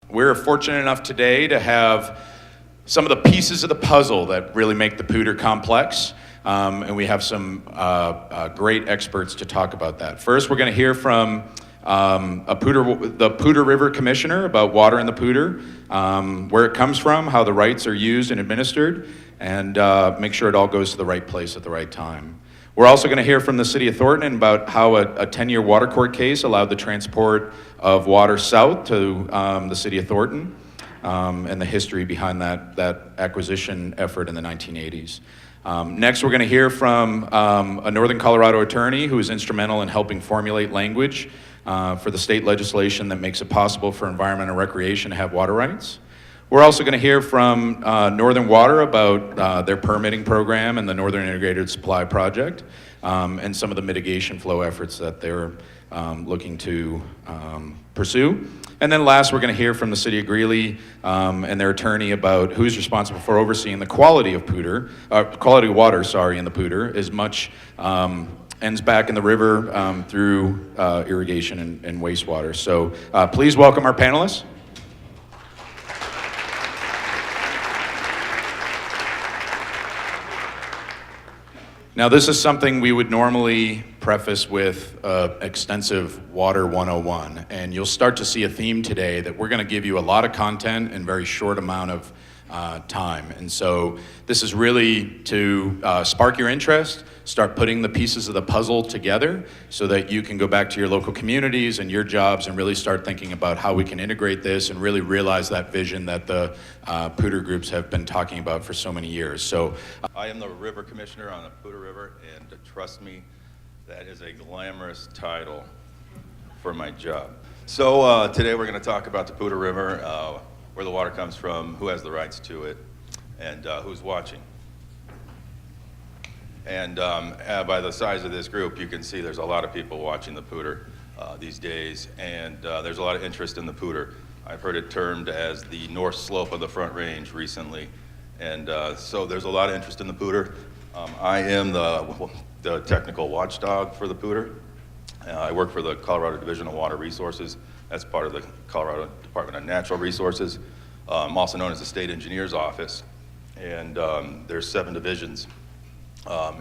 We're fortunate enough today to have some of the pieces of the puzzle that really make the Pooter complex. And we have some great experts to talk about that. First, we're going to hear from the Puta River Commissioner about water in the Pooter, where it comes from, how the rights are used and administered, and make sure it all goes to the right place at the right time. We're also going to hear from the City of Thornton about how a 10-year water court case allowed the transport of water south to the City of Thornton, and the history behind that acquisition effort in the 1980s. Next, we're going to hear from a Northern Colorado attorney who is instrumental in helping formulate language for the state legislation that makes it possible for environment and recreation to have water rights. We're also going to hear from Northern Water about their permitting program and the Northern Integrated Supply Project, and some of the mitigation flow efforts that they're looking to pursue. And then last, we're going to hear from the City of Greeley and their attorney about who's responsible for overseeing the quality of water, in the Pooter, as much ends back in the river through irrigation and wastewater. So please welcome our panelists. Now, this is something we would normally preface with extensive Water 101, and you'll start to see a theme today that we're going to give you a lot of content in a very short amount of time. And so this is really to spark your interest, start putting the pieces of the puzzle together so that you can go back to your local communities and your jobs and really start thinking about how we can integrate this and really realize that vision that the Pooter groups have been talking about for so many years. So I am the River Commissioner on the Puta River, and trust me, that is a glamorous title for my job. So today we're going to talk about the Puta River, where the water comes from, who has the rights to it, and who's watching. And by the size of this group, you can see there's a lot of people watching the Pooter these days, and there's a lot of interest in the Pooter. I've heard it termed as the north slope of the Front Range recently, and so there's a lot of interest in the Pooter. I am the technical watchdog for the Pooter. I work for the Colorado Division of Water Resources. That's part of the Colorado Department of Natural Resources. I'm also known as the State Engineer's Office, and there's 7 divisions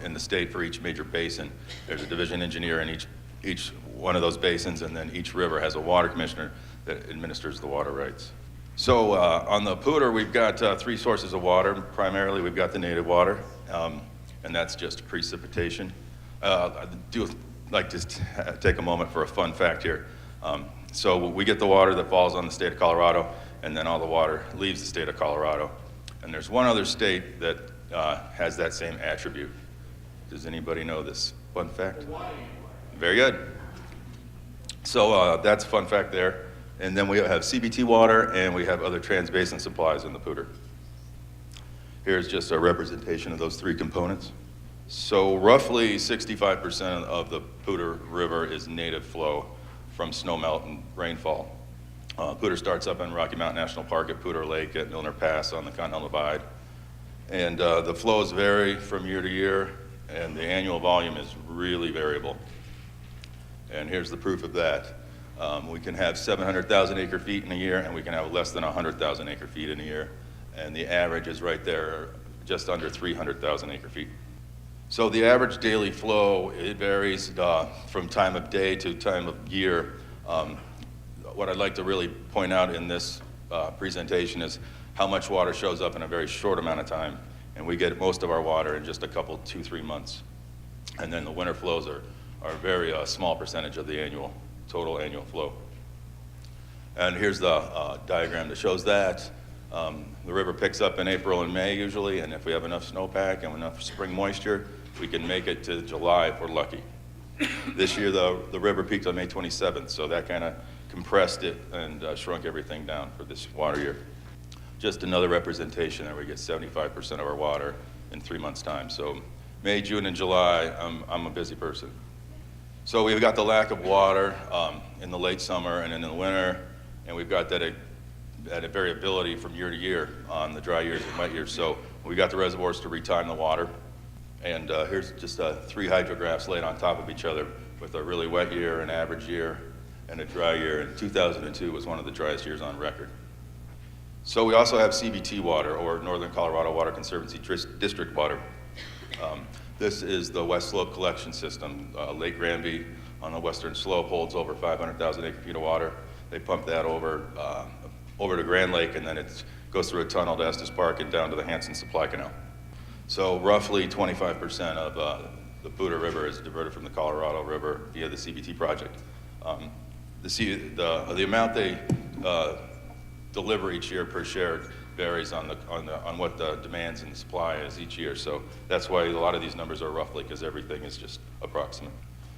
in the state for each major basin. There's a division engineer in each one of those basins, and then each river has a water commissioner that administers the water rights. So on the Pooter, we've got 3 sources of water. Primarily, we've got the native water, and that's just precipitation. I do like to take a moment for a fun fact here. So we get the water that falls on the state of Colorado, and then all the water leaves the state of Colorado. And there's one other state that has that same attribute. Does anybody know this fun fact? Hawaii. Very good. So that's a fun fact there. And then we have CBT water, and we have other transbasin supplies in the Pooter. Here's just a representation of those 3 components. So roughly 65% of the Puta River is native flow from snowmelt and rainfall. Pooter starts up in Rocky Mountain National Park at Pooter Lake at Milner Pass on the Continental Divide. And the flows vary from year to year, and the annual volume is really variable. And here's the proof of that. We can have 700,000 acre feet in a year, and we can have less than 100,000 acre feet in a year. And the average is right there, just under 300,000 acre feet. So the average daily flow, it varies from time of day to time of year. What I'd like to really point out in this presentation is how much water shows up in a very short amount of time. And we get most of our water in just a couple, 2-3 months. And then the winter flows are a very small percentage of the total annual flow. And here's the diagram that shows that. The river picks up in April and May usually, and if we have enough snowpack and enough spring moisture, we can make it to July if we're lucky. This year, the river peaked on May 27th, so that kind of compressed it and shrunk everything down for this water year. Just another representation that we get 75% of our water in 3 months' time. So May, June, and July, I'm a busy person. So we've got the lack of water in the late summer and in the winter, and we've got that variability from year to year on the dry years and wet years. So we got the reservoirs to retime the water. And here's just 3 hydrographs laid on top of each other with a really wet year, an average year, and a dry year. And 2002 was one of the driest years on record. So we also have CBT water, or Northern Colorado Water Conservancy District water. This is the West Slope collection system. Lake Granby on the western slope holds over 500,000 acre-feet of water. They pump that over to Grand Lake, and then it goes through a tunnel to Estes Park and down to the Hanson Supply Canal. So roughly 25% of the Puta River is diverted from the Colorado River via the CBT project. The amount they deliver each year per share varies on what the demands and the supply is each year. So that's why a lot of these numbers are roughly, because everything is just approximate.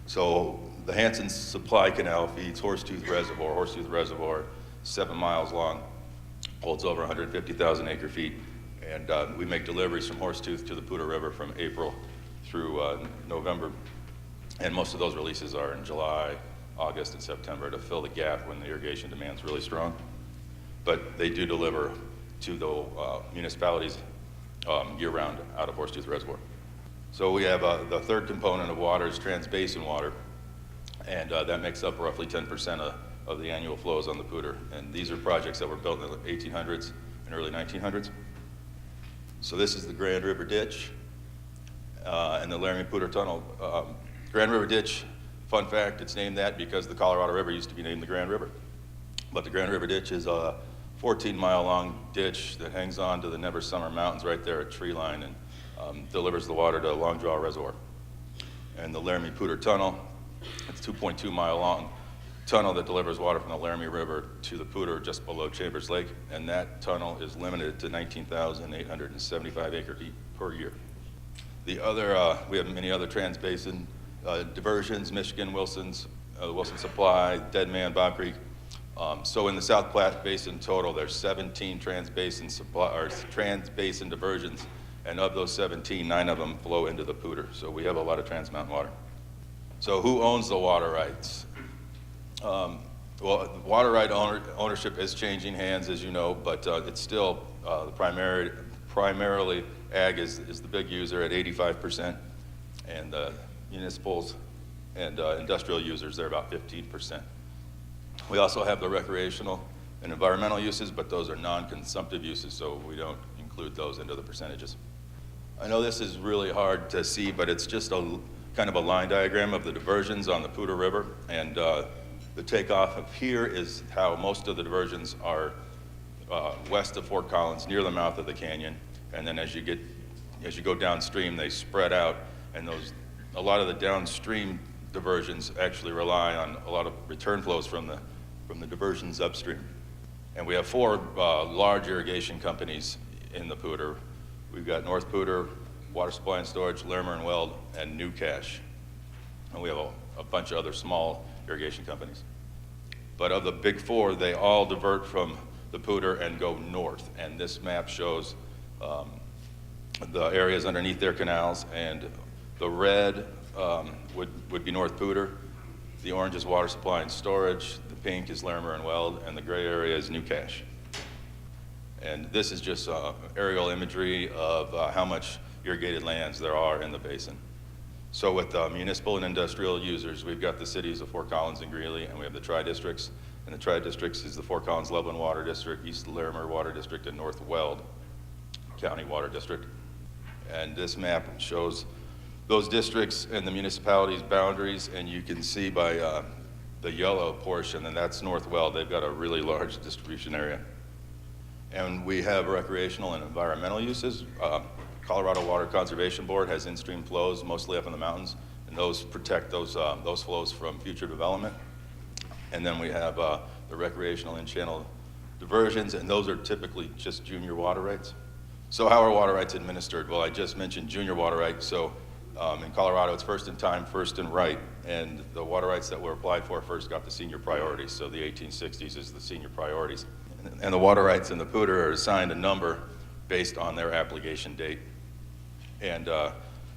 So the Hanson Supply Canal feeds Horsetooth Reservoir. Horsetooth Reservoir, 7 miles long, holds over 150,000 acre feet. And we make deliveries from Horsetooth to the Puta River from April through November. And most of those releases are in July, August, and September to fill the gap when the irrigation demand's really strong. But they do deliver to the municipalities year-round out of Horsetooth Reservoir. So we have the third component of water is trans-basin water, and that makes up roughly 10% of the annual flows on the Puta. And these are projects that were built in the 1800s and early 1900s. So this is the Grand River Ditch and the Laramie Puta Tunnel. Grand River Ditch, fun fact, it's named that because the Colorado River used to be named the Grand River. But the Grand River Ditch is a 14-mile-long ditch that hangs on to the Never Summer Mountains right there at tree line and delivers the water to Long Draw Reservoir. And the Laramie Puta Tunnel, it's a 2.2-mile-long tunnel that delivers water from the Laramie River to the Puta just below Chambers Lake, and that tunnel is limited to 19,875 acre-feet per year. The other, we have many other trans-basin diversions, Michigan, Wilson Supply, Dead Man, Bob Creek. So in the South Platte Basin total, there's 17 trans-basin diversions, and of those 17, 9 of them flow into the Puta. So we have a lot of trans mountain water. So who owns the water rights? Well, water right ownership is changing hands, as you know, but it's still primarily ag is the big user at 85%, and municipals and industrial users, they're about 15%. We also have the recreational and environmental uses, but those are non-consumptive uses, so we don't include those into the percentages. I know this is really hard to see, but it's just a kind of a line diagram of the diversions on the Puta River, and the takeoff of here is how most of the diversions are west of Fort Collins, near the mouth of the canyon, and then as you go downstream, they spread out, and a lot of the downstream diversions actually rely on a lot of return flows from the diversions upstream. And we have 4 large irrigation companies in the Puta. We've got North Puta, Water Supply and Storage, Larimer and Weld, and New Cache. And we have a bunch of other small irrigation companies. But of the big 4, they all divert from the Puta and go north. And this map shows the areas underneath their canals, and the red would be North Puta, the orange is Water Supply and Storage, the pink is Larimer and Weld, and the gray area is New Cache. And this is just aerial imagery of how much irrigated lands there are in the basin. So with municipal and industrial users, we've got the cities of Fort Collins and Greeley, and we have the tri-districts. And the tri-districts is the Fort Collins Loveland Water District, East Larimer Water District, and North Weld County Water District. And this map shows those districts and the municipalities' boundaries, and you can see by the yellow portion, and that's North Weld. They've got a really large distribution area. And we have recreational and environmental uses. Colorado Water Conservation Board has in-stream flows, mostly up in the mountains, and those protect those flows from future development. And then we have the recreational in-channel diversions, and those are typically just junior water rights. So how are water rights administered? Well, I just mentioned junior water rights. So in Colorado, it's first in time, first in right, and the water rights that were applied for first got the senior priorities. So the 1860s is the senior priorities. And the water rights in the Puta are assigned a number based on their application date. And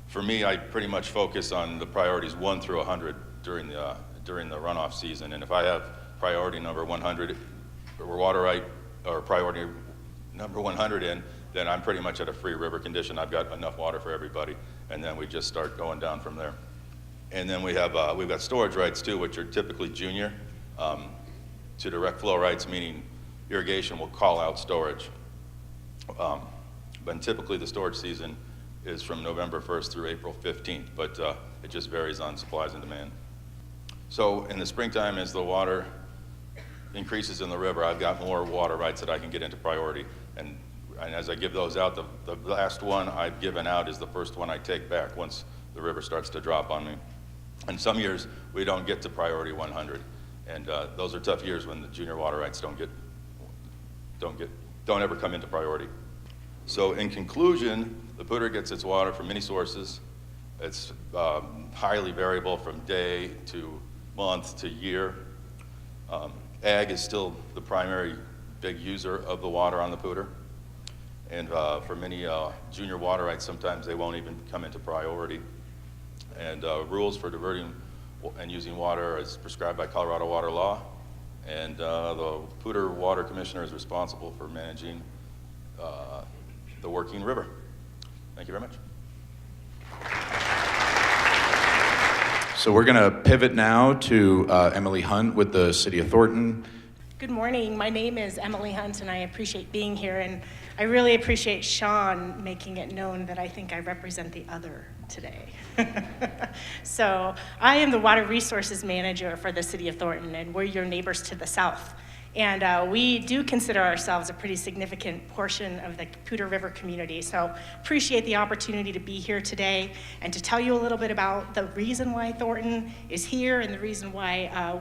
for me, I pretty much focus on the priorities 1 through 100 during the runoff season. And if I have priority number 100 or water right or priority number 100 in, then I'm pretty much at a free river condition. I've got enough water for everybody, and then we just start going down from there. And then we've got storage rights too, which are typically junior to direct flow rights, meaning irrigation will call out storage. But typically the storage season is from November 1st through April 15th, but it just varies on supplies and demand. So in the springtime, as the water increases in the river, I've got more water rights that I can get into priority. And as I give those out, the last one I've given out is the first one I take back once the river starts to drop on me. And some years we don't get to priority 100. And those are tough years when the junior water rights don't ever come into priority. So in conclusion, the Puter gets its water from many sources. It's highly variable from day to month to year. Ag is still the primary big user of the water on the Puter. And for many junior water rights, sometimes they won't even come into priority. And rules for diverting and using water is prescribed by Colorado water law. And the Puter Water Commissioner is responsible for managing the working river. Thank you very much. So we're going to pivot now to Emily Hunt with the City of Thornton. Good morning. My name is Emily Hunt, and I appreciate being here. And I really appreciate Sean making it known that I think I represent the other today. So I am the Water Resources Manager for the City of Thornton, and we're your neighbors to the south. And we do consider ourselves a pretty significant portion of the Puta River community. So appreciate the opportunity to be here today and to tell you a little bit about the reason why Thornton is here and the reason why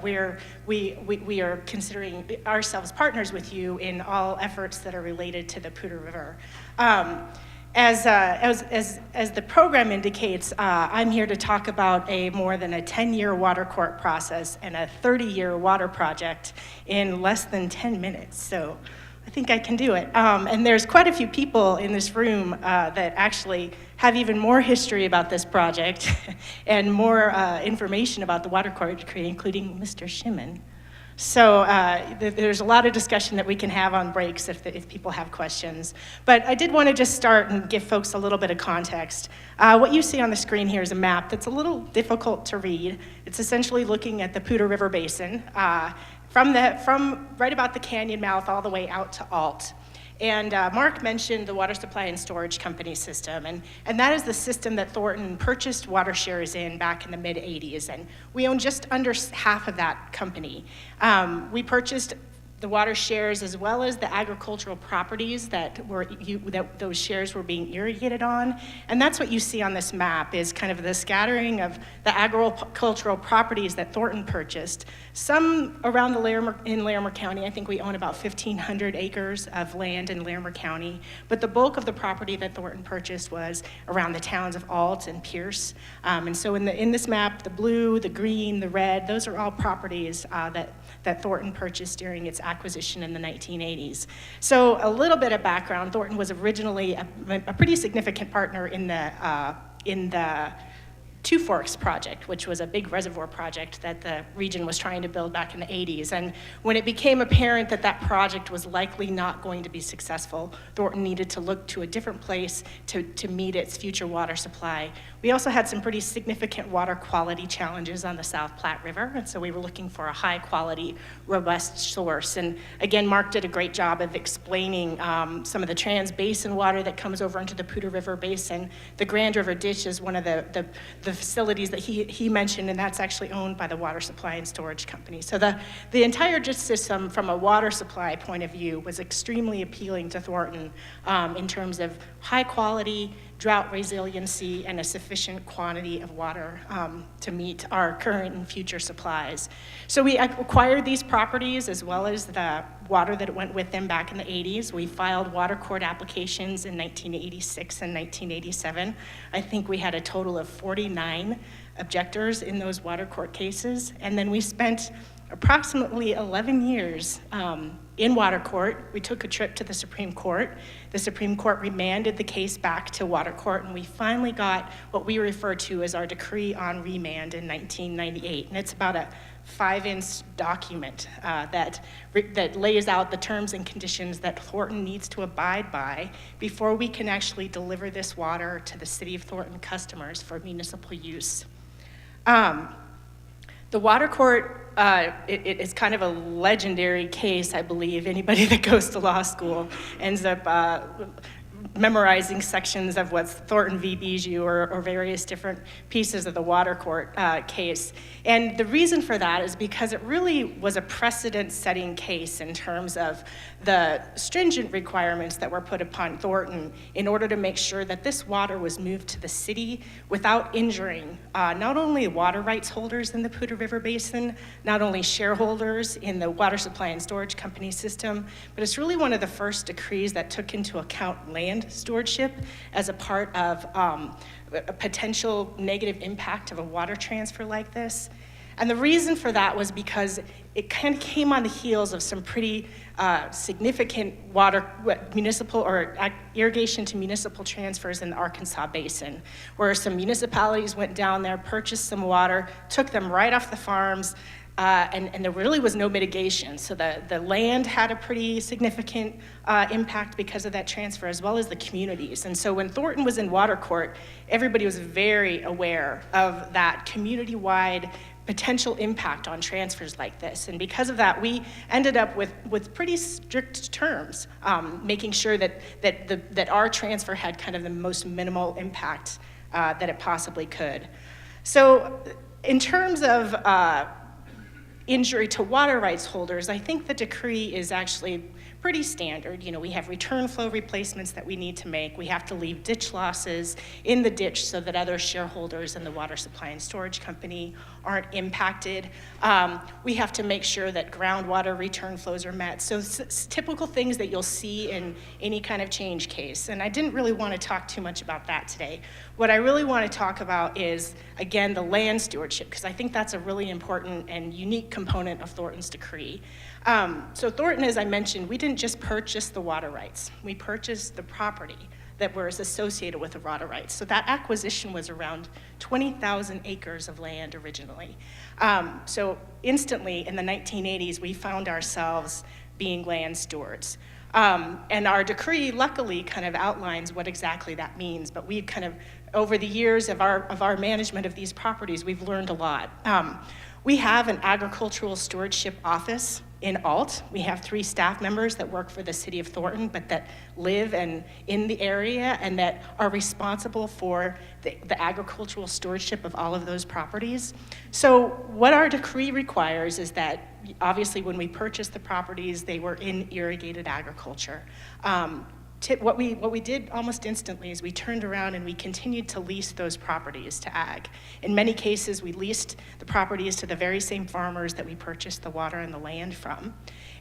we are considering ourselves partners with you in all efforts that are related to the Puta River. As the program indicates, I'm here to talk about more than a 10-year water court process and a 30-year water project in less than 10 minutes. So I think I can do it. And there's quite a few people in this room that actually have even more history about this project and more information about the water court decree, including Mr. Shimon. So there's a lot of discussion that we can have on breaks if people have questions. But I did want to just start and give folks a little bit of context. What you see on the screen here is a map that's a little difficult to read. It's essentially looking at the Puta River Basin from right about the canyon mouth all the way out to Alt. And Mark mentioned the Water Supply and Storage Company system, and that is the system that Thornton purchased water shares in back in the mid-'80s, and we own just under half of that company. We purchased the water shares as well as the agricultural properties that those shares were being irrigated on. And that's what you see on this map is kind of the scattering of the agricultural properties that Thornton purchased. Some around in Larimer County. I think we own about 1,500 acres of land in Larimer County. But the bulk of the property that Thornton purchased was around the towns of Alt and Pierce. And so in this map, the blue, the green, the red, those are all properties that Thornton purchased during its acquisition in the 1980s. So a little bit of background, Thornton was originally a pretty significant partner in the Two Forks project, which was a big reservoir project that the region was trying to build back in the 80s. And when it became apparent that that project was likely not going to be successful, Thornton needed to look to a different place to meet its future water supply. We also had some pretty significant water quality challenges on the South Platte River, and so we were looking for a high quality, robust source. And again, Mark did a great job of explaining some of the trans-basin water that comes over into the Puta River Basin. The Grand River Ditch is one of the facilities that he mentioned, and that's actually owned by the Water Supply and Storage Company. So the entire ditch system from a water supply point of view was extremely appealing to Thornton in terms of high quality, drought resiliency, and a sufficient quantity of water to meet our current and future supplies. So we acquired these properties as well as the water that went with them back in the 80s. We filed water court applications in 1986 and 1987. I think we had a total of 49 objectors in those water court cases. And then we spent approximately 11 years in water court. We took a trip to the Supreme Court. The Supreme Court remanded the case back to water court, and we finally got what we refer to as our decree on remand in 1998. And it's about a 5-inch document that lays out the terms and conditions that Thornton needs to abide by before we can actually deliver this water to the City of Thornton customers for municipal use. The water court it is kind of a legendary case, I believe. Anybody that goes to law school ends up memorizing sections of what's Thornton v. Bijou or various different pieces of the water court case. And the reason for that is because it really was a precedent-setting case in terms of the stringent requirements that were put upon Thornton in order to make sure that this water was moved to the city without injuring not only water rights holders in the Puta River Basin, not only shareholders in the water supply and storage company system, but it's really one of the first decrees that took into account land stewardship as a part of a potential negative impact of a water transfer like this. And the reason for that was because it kind of came on the heels of some pretty significant municipal or irrigation to municipal transfers in the Arkansas Basin, where some municipalities went down there, purchased some water, took them right off the farms, and there really was no mitigation. So the land had a pretty significant impact because of that transfer, as well as the communities. And so when Thornton was in water court, everybody was very aware of that community-wide potential impact on transfers like this. And because of that, we ended up with pretty strict terms, making sure that our transfer had kind of the most minimal impact that it possibly could. So in terms of injury to water rights holders, I think the decree is actually pretty standard. You know, we have return flow replacements that we need to make. We have to leave ditch losses in the ditch so that other shareholders in the water supply and storage company aren't impacted. We have to make sure that groundwater return flows are met. So typical things that you'll see in any kind of change case. And I didn't really want to talk too much about that today. What I really want to talk about is, again, the land stewardship, because I think that's a really important and unique component of Thornton's decree. So Thornton, as I mentioned, we didn't just purchase the water rights. We purchased the property that was associated with the water rights. So that acquisition was around 20,000 acres of land originally. So instantly in the 1980s, we found ourselves being land stewards. And our decree, luckily, kind of outlines what exactly that means, but we've kind of, over the years of our management of these properties, we've learned a lot. We have an agricultural stewardship office in Alt. We have 3 staff members that work for the city of Thornton, but that live in the area and that are responsible for the agricultural stewardship of all of those properties. So what our decree requires is that, obviously, when we purchased the properties, they were in irrigated agriculture. What we did almost instantly is we turned around and we continued to lease those properties to ag. In many cases, we leased the properties to the very same farmers that we purchased the water and the land from.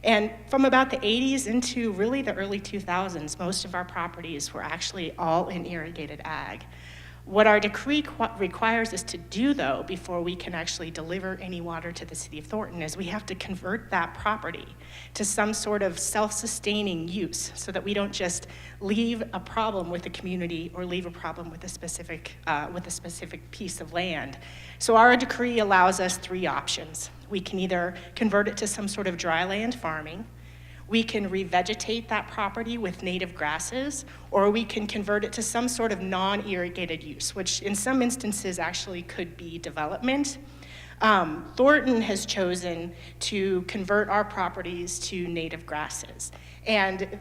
And from about the 80s into really the early 2000s, most of our properties were actually all in irrigated ag. What our decree requires us to do, though, before we can actually deliver any water to the city of Thornton, is we have to convert that property to some sort of self-sustaining use so that we don't just leave a problem with the community or leave a problem with a specific piece of land. So our decree allows us 3 options. We can either convert it to some sort of dry land farming, we can revegetate that property with native grasses, or we can convert it to some sort of non-irrigated use, which in some instances actually could be development. Thornton has chosen to convert our properties to native grasses. And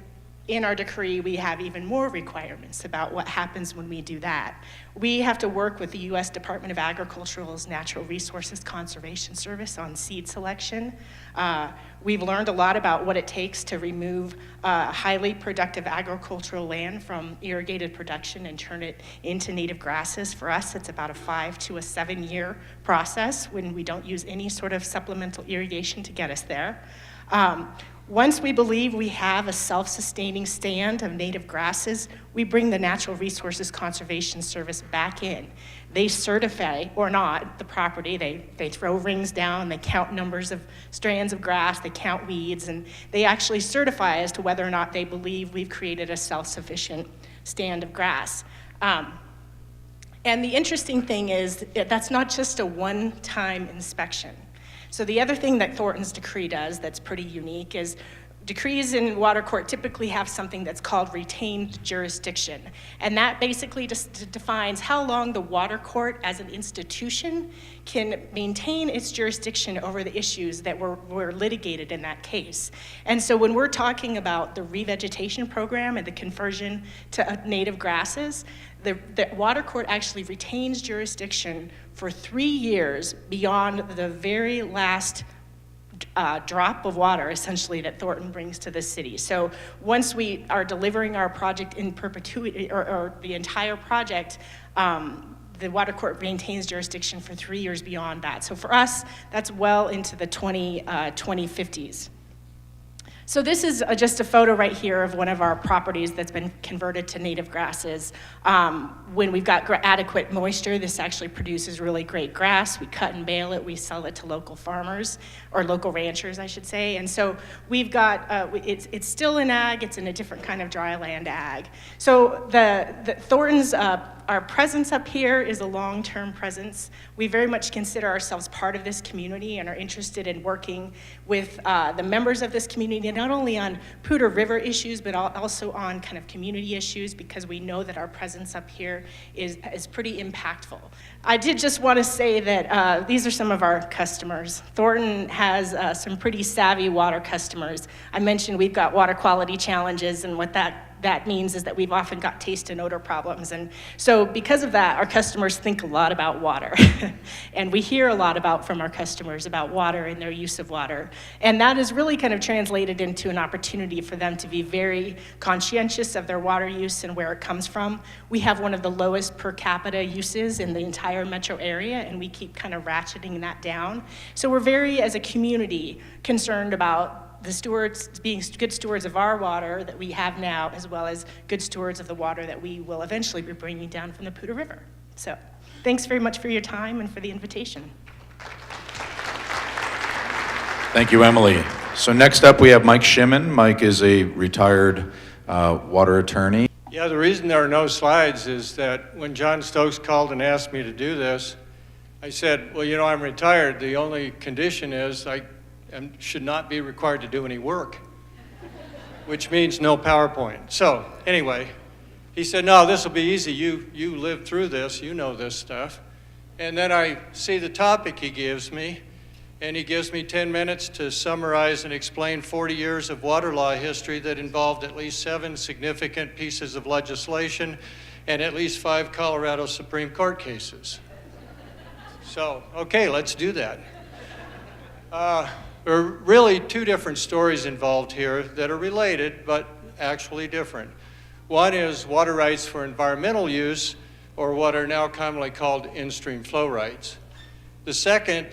in our decree, we have even more requirements about what happens when we do that. We have to work with the U.S. Department of Agriculture's Natural Resources Conservation Service on seed selection. We've learned a lot about what it takes to remove highly productive agricultural land from irrigated production and turn it into native grasses. For us, it's about a 5 to 7 year process when we don't use any sort of supplemental irrigation to get us there. Once we believe we have a self-sustaining stand of native grasses, we bring the Natural Resources Conservation Service back in. They certify, or not, the property. They throw rings down, they count numbers of strands of grass, they count weeds, and they actually certify as to whether or not they believe we've created a self-sufficient stand of grass. And the interesting thing is that's not just a one-time inspection. So the other thing that Thornton's decree does that's pretty unique is decrees in water court typically have something that's called retained jurisdiction. And that basically just defines how long the water court as an institution can maintain its jurisdiction over the issues that were litigated in that case. And so when we're talking about the revegetation program and the conversion to native grasses, the water court actually retains jurisdiction for 3 years beyond the very last drop of water, essentially, that Thornton brings to the city. So once we are delivering our project in perpetuity, or the entire project, the water court maintains jurisdiction for 3 years beyond that. So for us, that's well into the 2050s. So this is just a photo right here of one of our properties that's been converted to native grasses. When we've got adequate moisture, this actually produces really great grass. We cut and bale it. We sell it to local farmers, or local ranchers, I should say. And so we've got, it's still in ag. It's in a different kind of dry land ag. So the Thornton's, our presence up here is a long-term presence. We very much consider ourselves part of this community and are interested in working with the members of this community, not only on Puta River issues, but also on kind of community issues, because we know that our presence up here is pretty impactful. I did just want to say that these are some of our customers. Thornton has some pretty savvy water customers. I mentioned we've got water quality challenges, and what that means is that we've often got taste and odor problems. And so because of that, our customers think a lot about water. And we hear a lot from our customers about water and their use of water. And that is really kind of translated into an opportunity for them to be very conscientious of their water use and where it comes from. We have one of the lowest per capita uses in the entire metro area, and we keep kind of ratcheting that down. So we're very, as a community, concerned about the stewards being good stewards of our water that we have now, as well as good stewards of the water that we will eventually be bringing down from the Puta River. So thanks very much for your time and for the invitation. Thank you, Emily. So next up we have Mike Shimon. Mike is a retired water attorney. Yeah, the reason there are no slides is that when John Stokes called and asked me to do this, I said, well, you know, I'm retired. The only condition is I should not be required to do any work, which means no PowerPoint. So anyway, he said, no, this will be easy. You lived through this. You know this stuff. And then I see the topic he gives me, and he gives me 10 minutes to summarize and explain 40 years of water law history that involved at least 7 significant pieces of legislation and at least 5 Colorado Supreme Court cases. So, okay, let's do that. There are really 2 different stories involved here that are related, but actually different. One is water rights for environmental use, or what are now commonly called in-stream flow rights. The second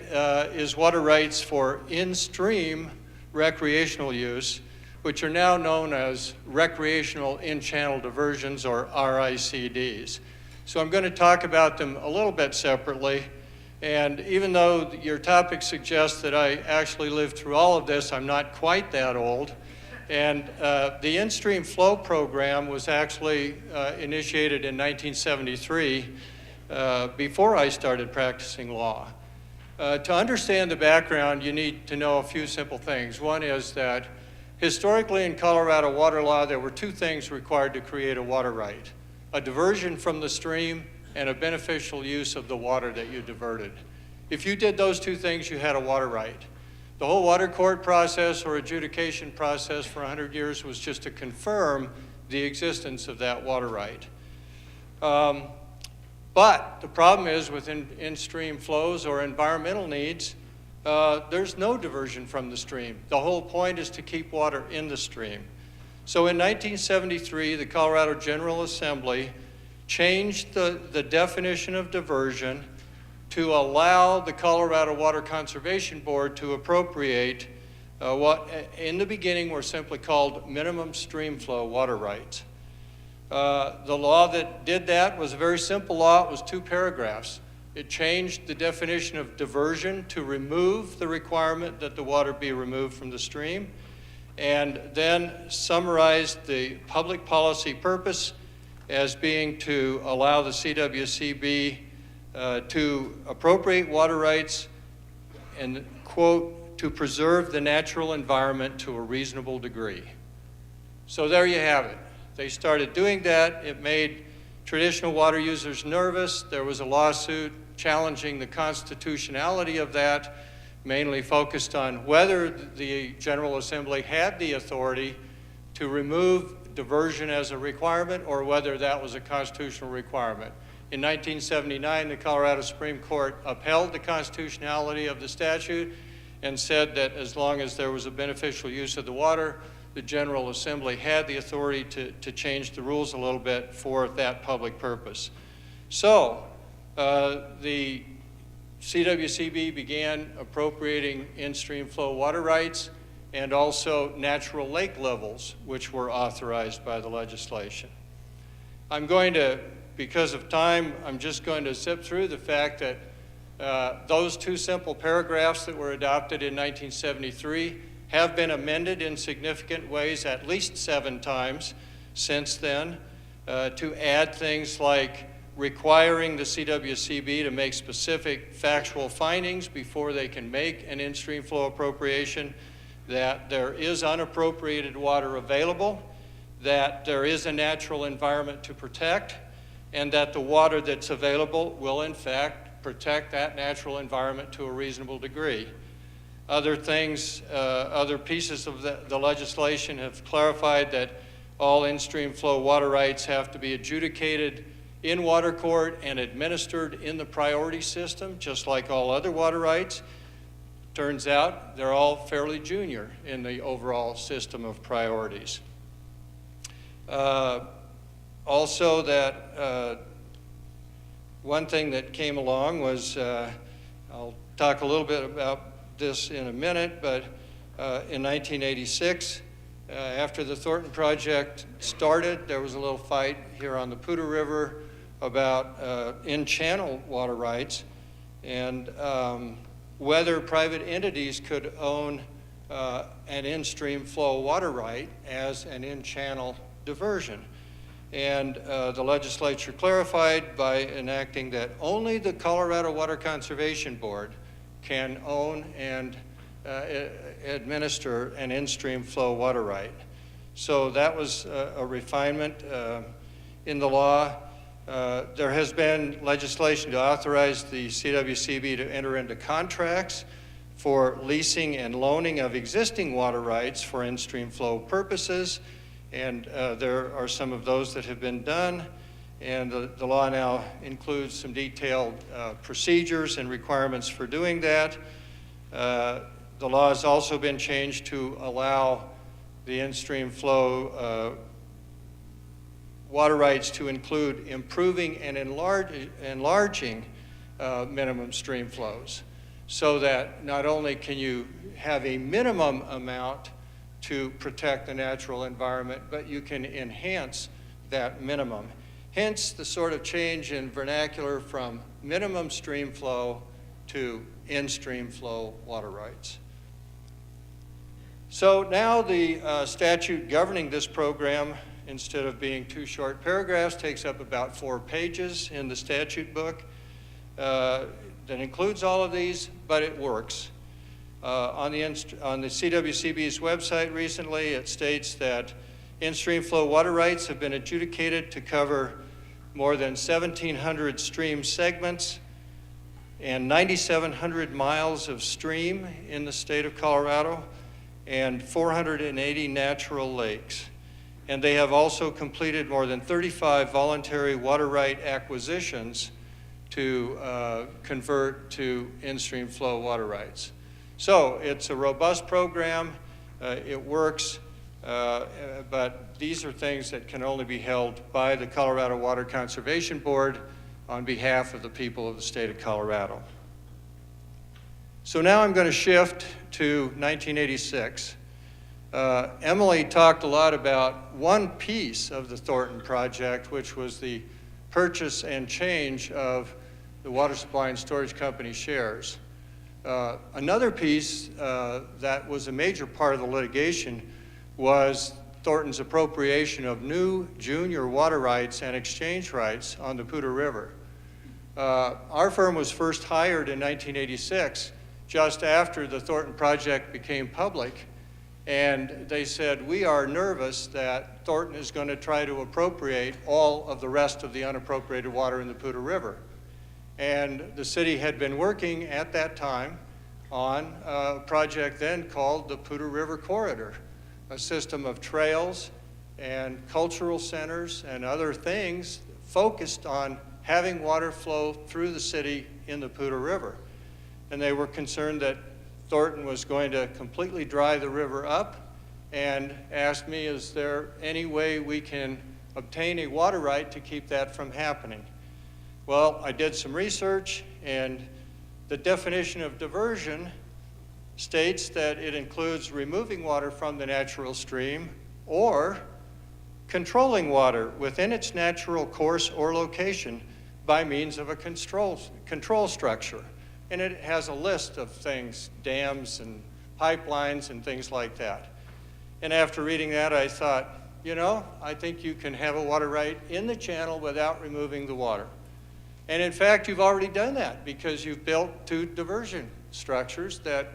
is water rights for in-stream recreational use, which are now known as recreational in-channel diversions, or RICDs. So I'm going to talk about them a little bit separately. And even though your topic suggests that I actually lived through all of this, I'm not quite that old. And the in-stream flow program was actually initiated in 1973, before I started practicing law. To understand the background, you need to know a few simple things. One is that historically in Colorado water law, there were 2 things required to create a water right: a diversion from the stream and a beneficial use of the water that you diverted. If you did those 2 things, you had a water right. The whole water court process or adjudication process for 100 years was just to confirm the existence of that water right. But the problem is with in-stream flows or environmental needs, there's no diversion from the stream. The whole point is to keep water in the stream. So in 1973, the Colorado General Assembly changed the definition of diversion to allow the Colorado Water Conservation Board to appropriate what in the beginning were simply called minimum stream flow water rights. The law that did that was a very simple law. It was 2 paragraphs. It changed the definition of diversion to remove the requirement that the water be removed from the stream, and then summarized the public policy purpose as being to allow the CWCB to appropriate water rights and, quote, to preserve the natural environment to a reasonable degree. So there you have it. They started doing that. It made traditional water users nervous. There was a lawsuit challenging the constitutionality of that, mainly focused on whether the General Assembly had the authority to remove diversion as a requirement or whether that was a constitutional requirement. In 1979, the Colorado Supreme Court upheld the constitutionality of the statute and said that as long as there was a beneficial use of the water, the General Assembly had the authority to change the rules a little bit for that public purpose. So the CWCB began appropriating in-stream flow water rights and also natural lake levels, which were authorized by the legislation. I'm going to, because of time, I'm just going to zip through the fact that those two simple paragraphs that were adopted in 1973 have been amended in significant ways at least 7 times since then to add things like requiring the CWCB to make specific factual findings before they can make an in-stream flow appropriation, that there is unappropriated water available, that there is a natural environment to protect, and that the water that's available will in fact protect that natural environment to a reasonable degree. Other things, other pieces of the legislation have clarified that all in-stream flow water rights have to be adjudicated in water court and administered in the priority system, just like all other water rights. Turns out they're all fairly junior in the overall system of priorities. Also that one thing that came along was, I'll talk a little bit about this in a minute, but in 1986, after the Thornton project started, there was a little fight here on the Puta River about in-channel water rights and whether private entities could own an in-stream flow water right as an in-channel diversion. And the legislature clarified by enacting that only the Colorado Water Conservation Board can own and administer an in-stream flow water right. So that was a refinement in the law. There has been legislation to authorize the CWCB to enter into contracts for leasing and loaning of existing water rights for in-stream flow purposes, and there are some of those that have been done. And the law now includes some detailed procedures and requirements for doing that. The law has also been changed to allow the in-stream flow water rights to include improving and enlarging minimum stream flows, so that not only can you have a minimum amount to protect the natural environment, but you can enhance that minimum. Hence the sort of change in vernacular from minimum stream flow to in-stream flow water rights. So now the statute governing this program, instead of being 2 short paragraphs, takes up about 4 pages in the statute book. That includes all of these, but it works. On the CWCB's website recently, it states that in-stream flow water rights have been adjudicated to cover more than 1,700 stream segments and 9,700 miles of stream in the state of Colorado and 480 natural lakes. And they have also completed more than 35 voluntary water right acquisitions to convert to in-stream flow water rights. So it's a robust program, it works, but these are things that can only be held by the Colorado Water Conservation Board on behalf of the people of the state of Colorado. So now I'm going to shift to 1986. Emily talked a lot about one piece of the Thornton project, which was the purchase and change of the Water Supply and Storage Company shares. Another piece that was a major part of the litigation was Thornton's appropriation of new junior water rights and exchange rights on the Puta River. Our firm was first hired in 1986 just after the Thornton project became public, and they said, we are nervous that Thornton is going to try to appropriate all of the rest of the unappropriated water in the Puta River. And the city had been working at that time on a project then called the Puta River Corridor, a system of trails and cultural centers and other things focused on having water flow through the city in the Puta River. And they were concerned that Thornton was going to completely dry the river up, and asked me, is there any way we can obtain a water right to keep that from happening? Well, I did some research, and the definition of diversion states that it includes removing water from the natural stream or controlling water within its natural course or location by means of a control structure. And it has a list of things, dams and pipelines and things like that. And after reading that, I thought, you know, I think you can have a water right in the channel without removing the water. And in fact, you've already done that because you've built 2 diversion structures that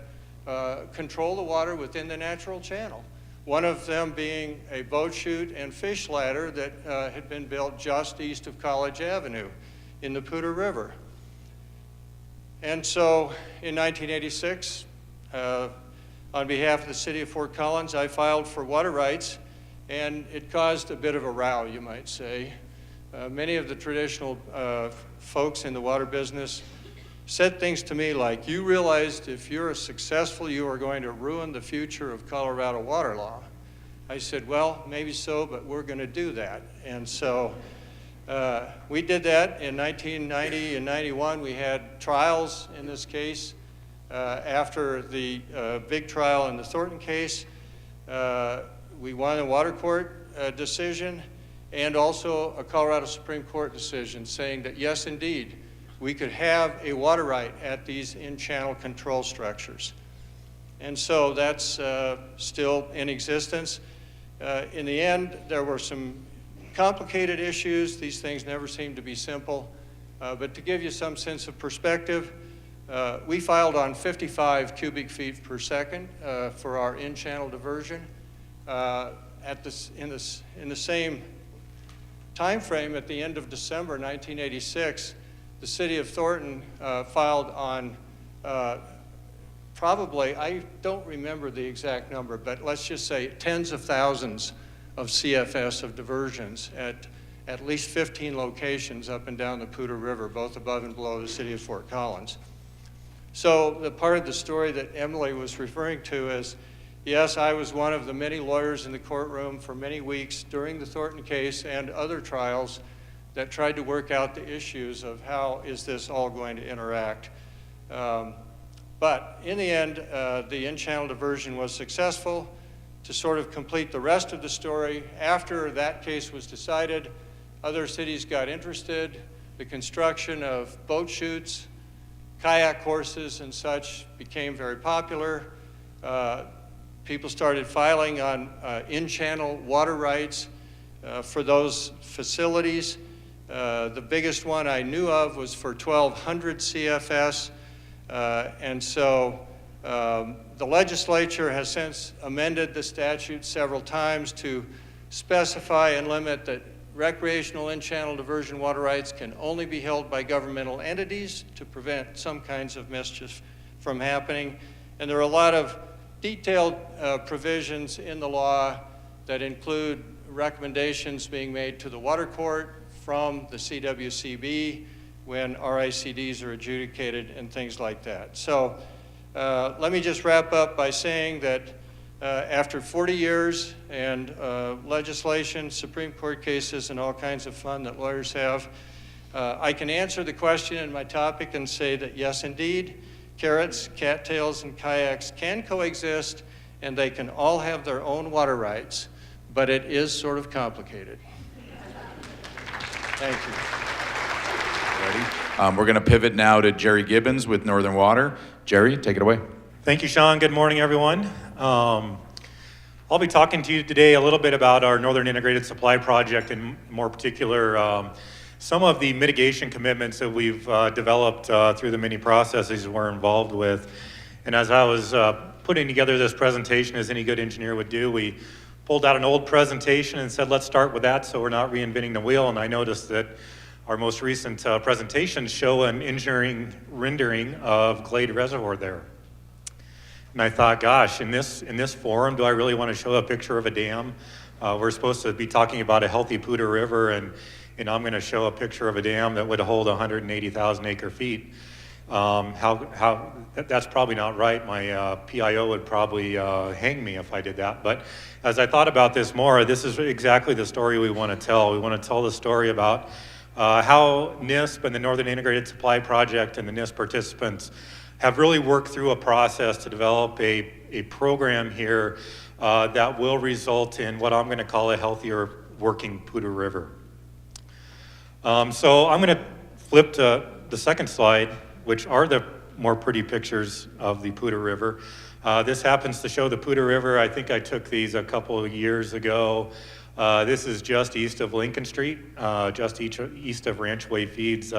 control the water within the natural channel. One of them being a boat chute and fish ladder that had been built just east of College Avenue in the Puta River. And so in 1986, on behalf of the city of Fort Collins, I filed for water rights, and it caused a bit of a row, you might say. Many of the traditional folks in the water business said things to me like, you realized if you're successful, you are going to ruin the future of Colorado water law. I said, well, maybe so, but we're going to do that. And so we did that in 1990 and 91. We had trials in this case. After the big trial in the Thornton case, we won a water court decision and also a Colorado Supreme Court decision saying that, yes, indeed, we could have a water right at these in-channel control structures. And so that's still in existence. In the end, there were some complicated issues. These things never seem to be simple. But to give you some sense of perspective, we filed on 55 cubic feet per second for our in-channel diversion. In the same time frame, at the end of December 1986, the city of Thornton filed on probably, I don't remember the exact number, but let's just say tens of thousands of CFS of diversions at least 15 locations up and down the Puta River, both above and below the city of Fort Collins. So the part of the story that Emily was referring to is, yes, I was one of the many lawyers in the courtroom for many weeks during the Thornton case and other trials that tried to work out the issues of how is this all going to interact. But in the end, the in-channel diversion was successful. To sort of complete the rest of the story, after that case was decided, other cities got interested. The construction of boat chutes, kayak courses and such became very popular. People started filing on in-channel water rights for those facilities. The biggest one I knew of was for 1,200 CFS. And so the legislature has since amended the statute several times to specify and limit that recreational in-channel diversion water rights can only be held by governmental entities to prevent some kinds of mischief from happening. And there are a lot of detailed provisions in the law that include recommendations being made to the water court from the CWCB when RICDs are adjudicated and things like that. So let me just wrap up by saying that after 40 years and legislation, Supreme Court cases, and all kinds of fun that lawyers have, I can answer the question in my topic and say that yes, indeed, carrots, cattails, and kayaks can coexist, and they can all have their own water rights, but it is sort of complicated. Thank you. Ready? We're going to pivot now to Jerry Gibbons with Northern Water. Jerry, take it away. Thank you, Sean. Good morning, everyone. I'll be talking to you today a little bit about our Northern Integrated Supply Project, and more particular, some of the mitigation commitments that we've developed through the many processes we're involved with. And as I was putting together this presentation, as any good engineer would do, we pulled out an old presentation and said, let's start with that so we're not reinventing the wheel. And I noticed that our most recent presentations show an engineering rendering of Glade Reservoir there. And I thought, gosh, in this forum, do I really want to show a picture of a dam? We're supposed to be talking about a healthy Puta River, and I'm going to show a picture of a dam that would hold 180,000 acre feet. That's probably not right. My PIO would probably hang me if I did that. But as I thought about this more, this is exactly the story we want to tell. We want to tell the story about how NISP and the Northern Integrated Supply Project and the NISP participants have really worked through a process to develop a program here that will result in what I'm going to call a healthier working Puta River. So I'm going to flip to the second slide, which are the more pretty pictures of the Puta River. This happens to show the Puta River. I think I took these a couple of years ago. This is just east of Lincoln Street, just east of Ranchway Feeds,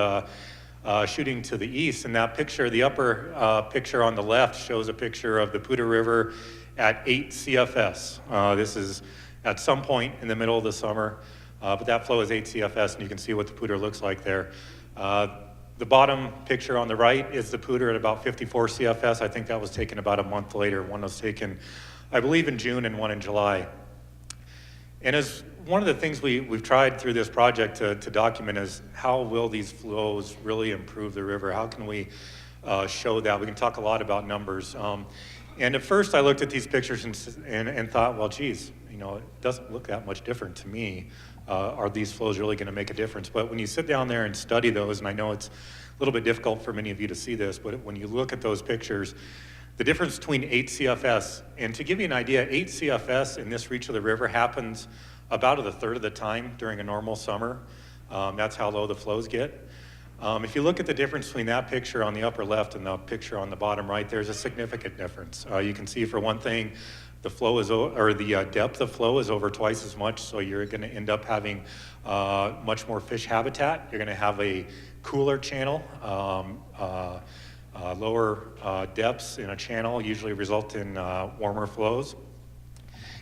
shooting to the east. And that picture, the upper picture on the left, shows a picture of the Puta River at 8 CFS. This is at some point in the middle of the summer, but that flow is 8 CFS, and you can see what the Puta looks like there. The bottom picture on the right is the Puta at about 54 CFS. I think that was taken about a month later. One was taken, I believe, in June and one in July. And as one of the things we've tried through this project to document is how will these flows really improve the river? How can we show that? We can talk a lot about numbers. And at first I looked at these pictures and thought, well, geez, it doesn't look that much different to me. Are these flows really going to make a difference? But when you sit down there and study those, and I know it's a little bit difficult for many of you to see this, but when you look at those pictures, the difference between 8 CFS, and to give you an idea, 8 CFS in this reach of the river happens about a third of the time during a normal summer. That's how low the flows get. If you look at the difference between that picture on the upper left and the picture on the bottom right, there's a significant difference. You can see, for one thing, the flow is, or the depth of flow is over twice as much, so you're going to end up having much more fish habitat. You're going to have a cooler channel. Lower depths in a channel usually result in warmer flows.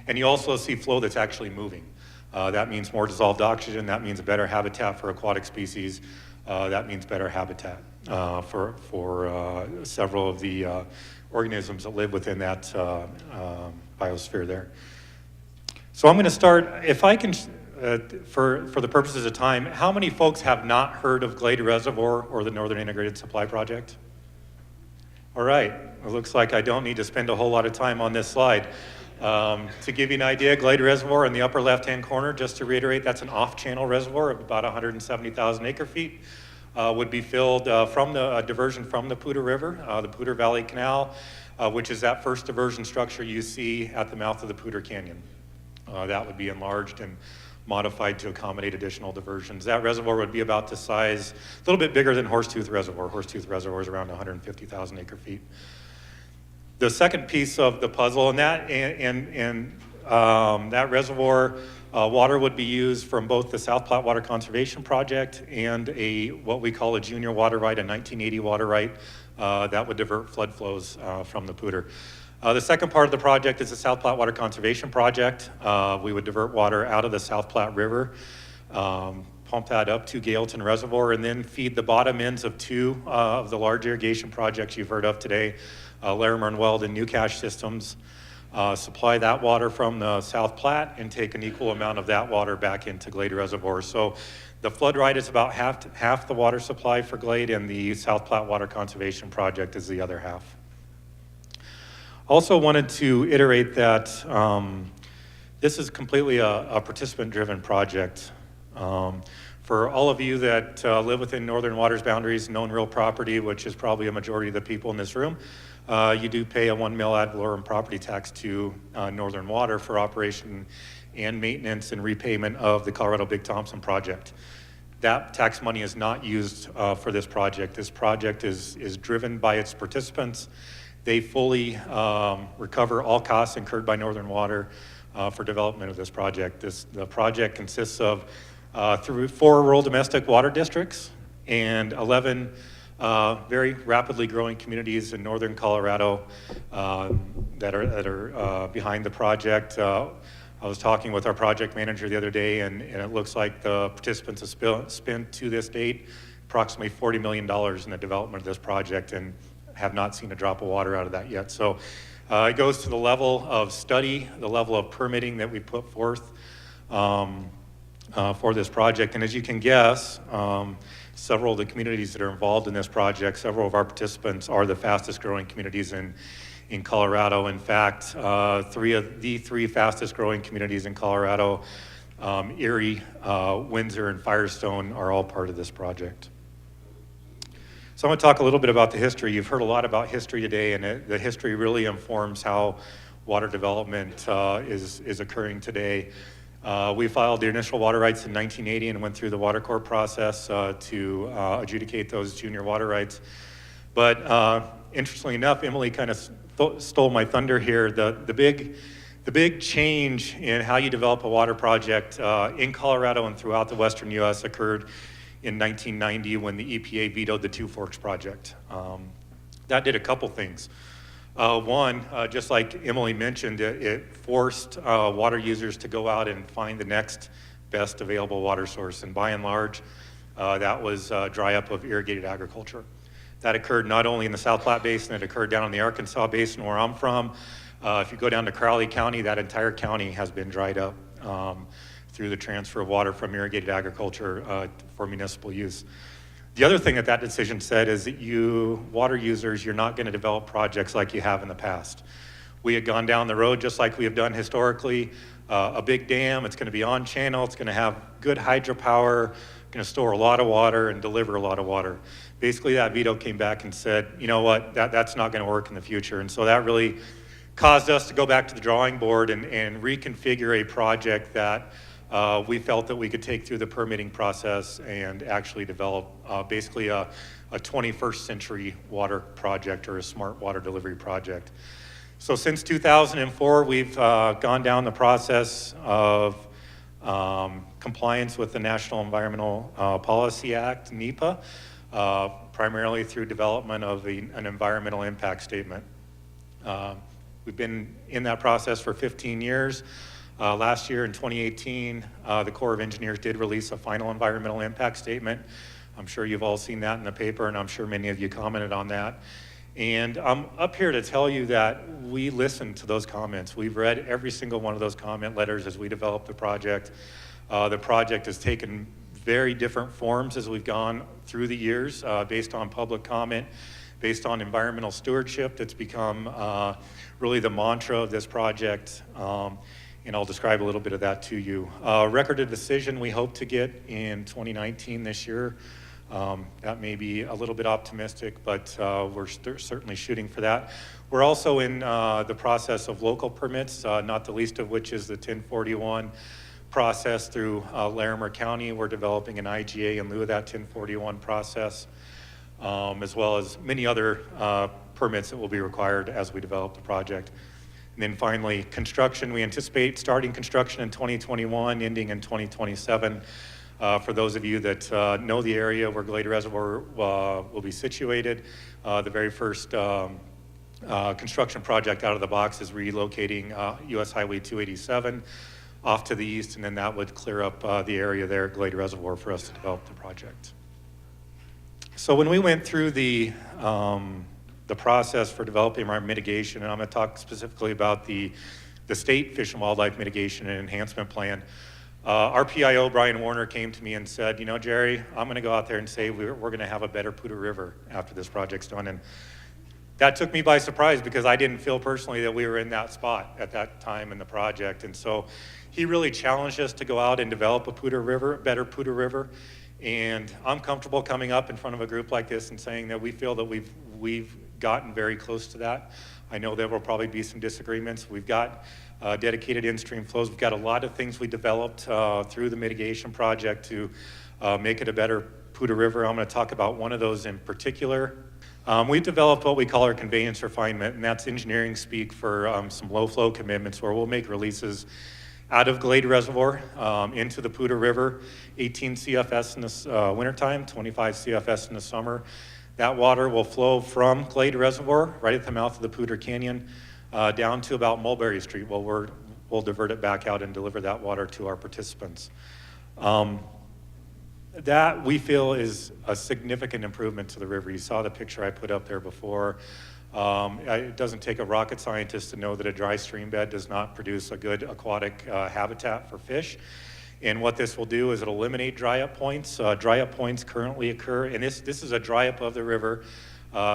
And you also see flow that's actually moving. That means more dissolved oxygen. That means better habitat for aquatic species. That means better habitat for several of the organisms that live within that biosphere there. So I'm going to start, if I can, for the purposes of time, how many folks have not heard of Glade Reservoir or the Northern Integrated Supply Project? All right, it looks like I don't need to spend a whole lot of time on this slide. To give you an idea, Glade Reservoir in the upper left-hand corner, just to reiterate, that's an off-channel reservoir of about 170,000 acre feet. Would be filled from the diversion from the Puta River, the Puta Valley Canal, which is that first diversion structure you see at the mouth of the Puta Canyon. That would be enlarged and modified to accommodate additional diversions. That reservoir would be about the size, a little bit bigger than Horsetooth Reservoir. Horsetooth Reservoir is around 150,000 acre feet. The second piece of the puzzle, and that reservoir water would be used from both the South Platte Water Conservation Project and what we call a junior water right, a 1980 water right that would divert flood flows from the Puta. The second part of the project is the South Platte Water Conservation Project. We would divert water out of the South Platte River, pump that up to Gailton Reservoir, and then feed the bottom ends of two of the large irrigation projects you've heard of today, Larimer and Weld and New Cache systems. Supply that water from the South Platte and take an equal amount of that water back into Glade Reservoir. So the flood right is about half the water supply for Glade, and the South Platte Water Conservation Project is the other half. Also wanted to iterate that this is completely a participant-driven project. For all of you that live within Northern Waters boundaries, known real property, which is probably a majority of the people in this room, you do pay a 1 mil ad valorem property tax to Northern Water for operation and maintenance and repayment of the Colorado Big Thompson project. That tax money is not used for this project. This project is driven by its participants. They fully recover all costs incurred by Northern Water for development of this project. The project consists of 4 rural domestic water districts and 11 very rapidly growing communities in northern Colorado that are behind the project. I was talking with our project manager the other day, and it looks like the participants have spent to this date approximately $40 million in the development of this project and have not seen a drop of water out of that yet. So it goes to the level of study, the level of permitting that we put forth for this project. And as you can guess, several of the communities that are involved in this project, several of our participants are the fastest growing communities in Colorado. In fact, three of the three fastest growing communities in Colorado, Erie, Windsor, and Firestone, are all part of this project. So I'm going to talk a little bit about the history. You've heard a lot about history today, and the history really informs how water development is occurring today. We filed the initial water rights in 1980 and went through the Water Corps process to adjudicate those junior water rights. But interestingly enough, Emily kind of stole my thunder here. The big change in how you develop a water project in Colorado and throughout the western U.S. occurred in 1990 when the EPA vetoed the Two Forks project. That did a couple things. One, just like Emily mentioned, it forced water users to go out and find the next best available water source. And by and large, that was dry up of irrigated agriculture. That occurred not only in the South Platte Basin, it occurred down in the Arkansas Basin where I'm from. If you go down to Crowley County, that entire county has been dried up through the transfer of water from irrigated agriculture for municipal use. The other thing that decision said is that you, water users, you're not going to develop projects like you have in the past. We had gone down the road just like we have done historically. A big dam, it's going to be on channel, it's going to have good hydropower, going to store a lot of water and deliver a lot of water. Basically, that veto came back and said, you know what, that's not going to work in the future. And so that really caused us to go back to the drawing board and reconfigure a project that we felt that we could take through the permitting process and actually develop basically a 21st century water project or a smart water delivery project. So since 2004, we've gone down the process of compliance with the National Environmental Policy Act, NEPA, primarily through development of an environmental impact statement. We've been in that process for 15 years. Last year in 2018, the Corps of Engineers did release a final environmental impact statement. I'm sure you've all seen that in the paper, and I'm sure many of you commented on that. And I'm up here to tell you that we listened to those comments. We've read every single one of those comment letters as we developed the project. The project has taken very different forms as we've gone through the years based on public comment, based on environmental stewardship. It's become really the mantra of this project. And I'll describe a little bit of that to you. Record of decision we hope to get in 2019 this year. That may be a little bit optimistic, but we're certainly shooting for that. We're also in the process of local permits, not the least of which is the 1041 process through Larimer County. We're developing an IGA in lieu of that 1041 process, as well as many other permits that will be required as we develop the project. And then finally, construction. We anticipate starting construction in 2021, ending in 2027. For those of you that know the area where Glade Reservoir will be situated, the very first construction project out of the box is relocating US Highway 287 off to the east, and then that would clear up the area there at Glade Reservoir for us to develop the project. So when we went through the process for developing our mitigation, and I'm going to talk specifically about the state Fish and Wildlife Mitigation and Enhancement Plan. Our PIO, Brian Warner, came to me and said, you know, Jerry, I'm going to go out there and say we're going to have a better Puta River after this project's done. And that took me by surprise because I didn't feel personally that we were in that spot at that time in the project. And so he really challenged us to go out and develop a better Puta River. And I'm comfortable coming up in front of a group like this and saying that we feel that we've gotten very close to that. I know there will probably be some disagreements. We've got dedicated in-stream flows. We've got a lot of things we developed through the mitigation project to make it a better Puta River. I'm going to talk about one of those in particular. We've developed what we call our conveyance refinement, and that's engineering speak for some low flow commitments where we'll make releases out of Glade Reservoir into the Puta River, 18 CFS in the wintertime, 25 CFS in the summer. That water will flow from Glade Reservoir, right at the mouth of the Puter Canyon, down to about Mulberry Street. Well, we'll divert it back out and deliver that water to our participants. That we feel is a significant improvement to the river. You saw the picture I put up there before. It doesn't take a rocket scientist to know that a dry stream bed does not produce a good aquatic habitat for fish. And what this will do is it'll eliminate dry up points. Dry up points currently occur, and this is a dry up of the river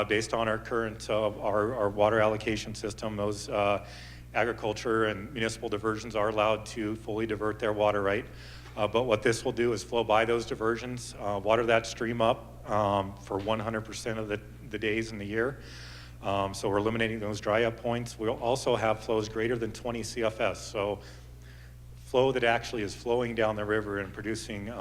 based on our current our water allocation system. Those agriculture and municipal diversions are allowed to fully divert their water right. But what this will do is flow by those diversions, water that stream up for 100% of the days in the year. So we're eliminating those dry up points. We'll also have flows greater than 20 CFS. So flow that actually is flowing down the river and producing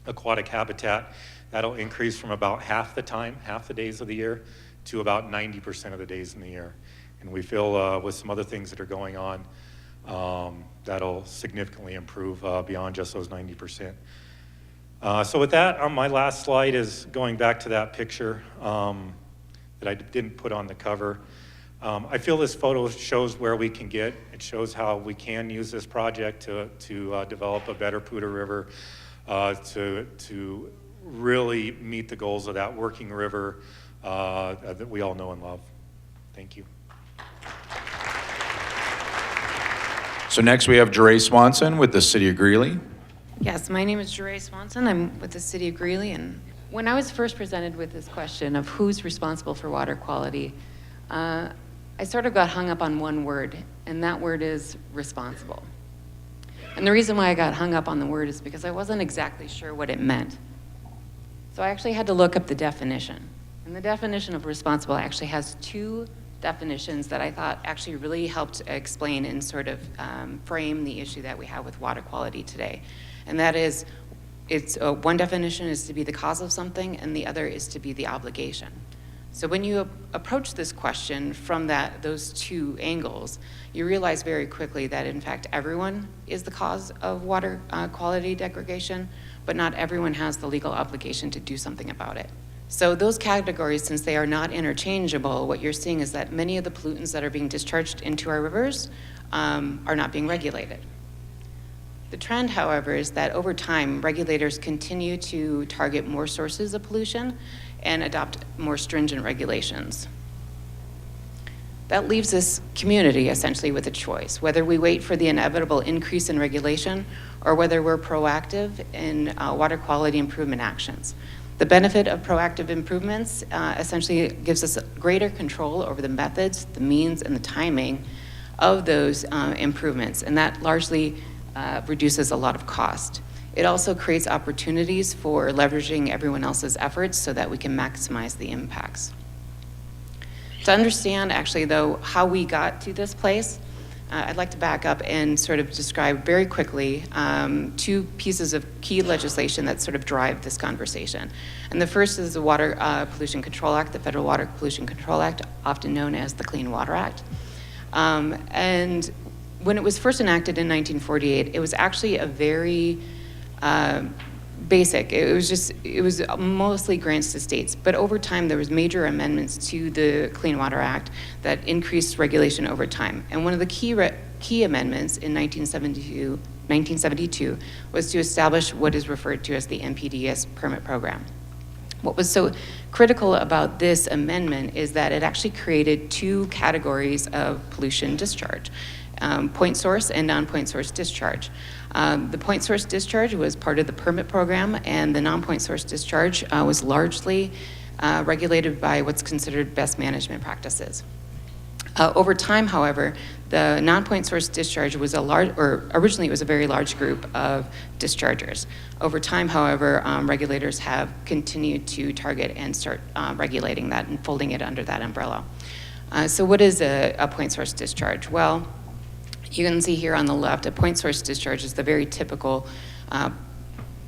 aquatic habitat, that'll increase from about half the days of the year, to about 90% of the days in the year. And we feel with some other things that are going on, that'll significantly improve beyond just those 90%. So with that, my last slide is going back to that picture that I didn't put on the cover. I feel this photo shows where we can get. It shows how we can use this project to develop a better Puta River, to really meet the goals of that working river that we all know and love. Thank you. So next we have Jere Swanson with the City of Greeley. Yes, my name is Jere Swanson. I'm with the City of Greeley, and when I was first presented with this question of who's responsible for water quality, I sort of got hung up on one word, and that word is responsible. And the reason why I got hung up on the word is because I wasn't exactly sure what it meant. So I actually had to look up the definition. And the definition of responsible actually has two definitions that I thought actually really helped explain and sort of frame the issue that we have with water quality today. And that is, one definition is to be the cause of something, and the other is to be the obligation. So when you approach this question from those two angles, you realize very quickly that in fact everyone is the cause of water quality degradation, but not everyone has the legal obligation to do something about it. So those categories, since they are not interchangeable, what you're seeing is that many of the pollutants that are being discharged into our rivers are not being regulated. The trend, however, is that over time, regulators continue to target more sources of pollution and adopt more stringent regulations. That leaves this community essentially with a choice, whether we wait for the inevitable increase in regulation or whether we're proactive in water quality improvement actions. The benefit of proactive improvements essentially gives us greater control over the methods, the means, and the timing of those improvements, and that largely reduces a lot of cost. It also creates opportunities for leveraging everyone else's efforts so that we can maximize the impacts. To understand, actually, though, how we got to this place, I'd like to back up and sort of describe very quickly two pieces of key legislation that sort of drive this conversation. And the first is the Water Pollution Control Act, the Federal Water Pollution Control Act, often known as the Clean Water Act. And when it was first enacted in 1948, it was actually a very basic. It was mostly grants to states, but over time there was major amendments to the Clean Water Act that increased regulation over time. And one of the key amendments in 1972 was to establish what is referred to as the NPDES permit program. What was so critical about this amendment is that it actually created two categories of pollution discharge, point source and non-point source discharge. The point source discharge was part of the permit program, and the non-point source discharge was largely regulated by what's considered best management practices. Over time, however, the non-point source discharge was originally it was a very large group of dischargers. Over time, however, regulators have continued to target and start regulating that and folding it under that umbrella. So what is a point source discharge? Well, you can see here on the left, a point source discharge is the very typical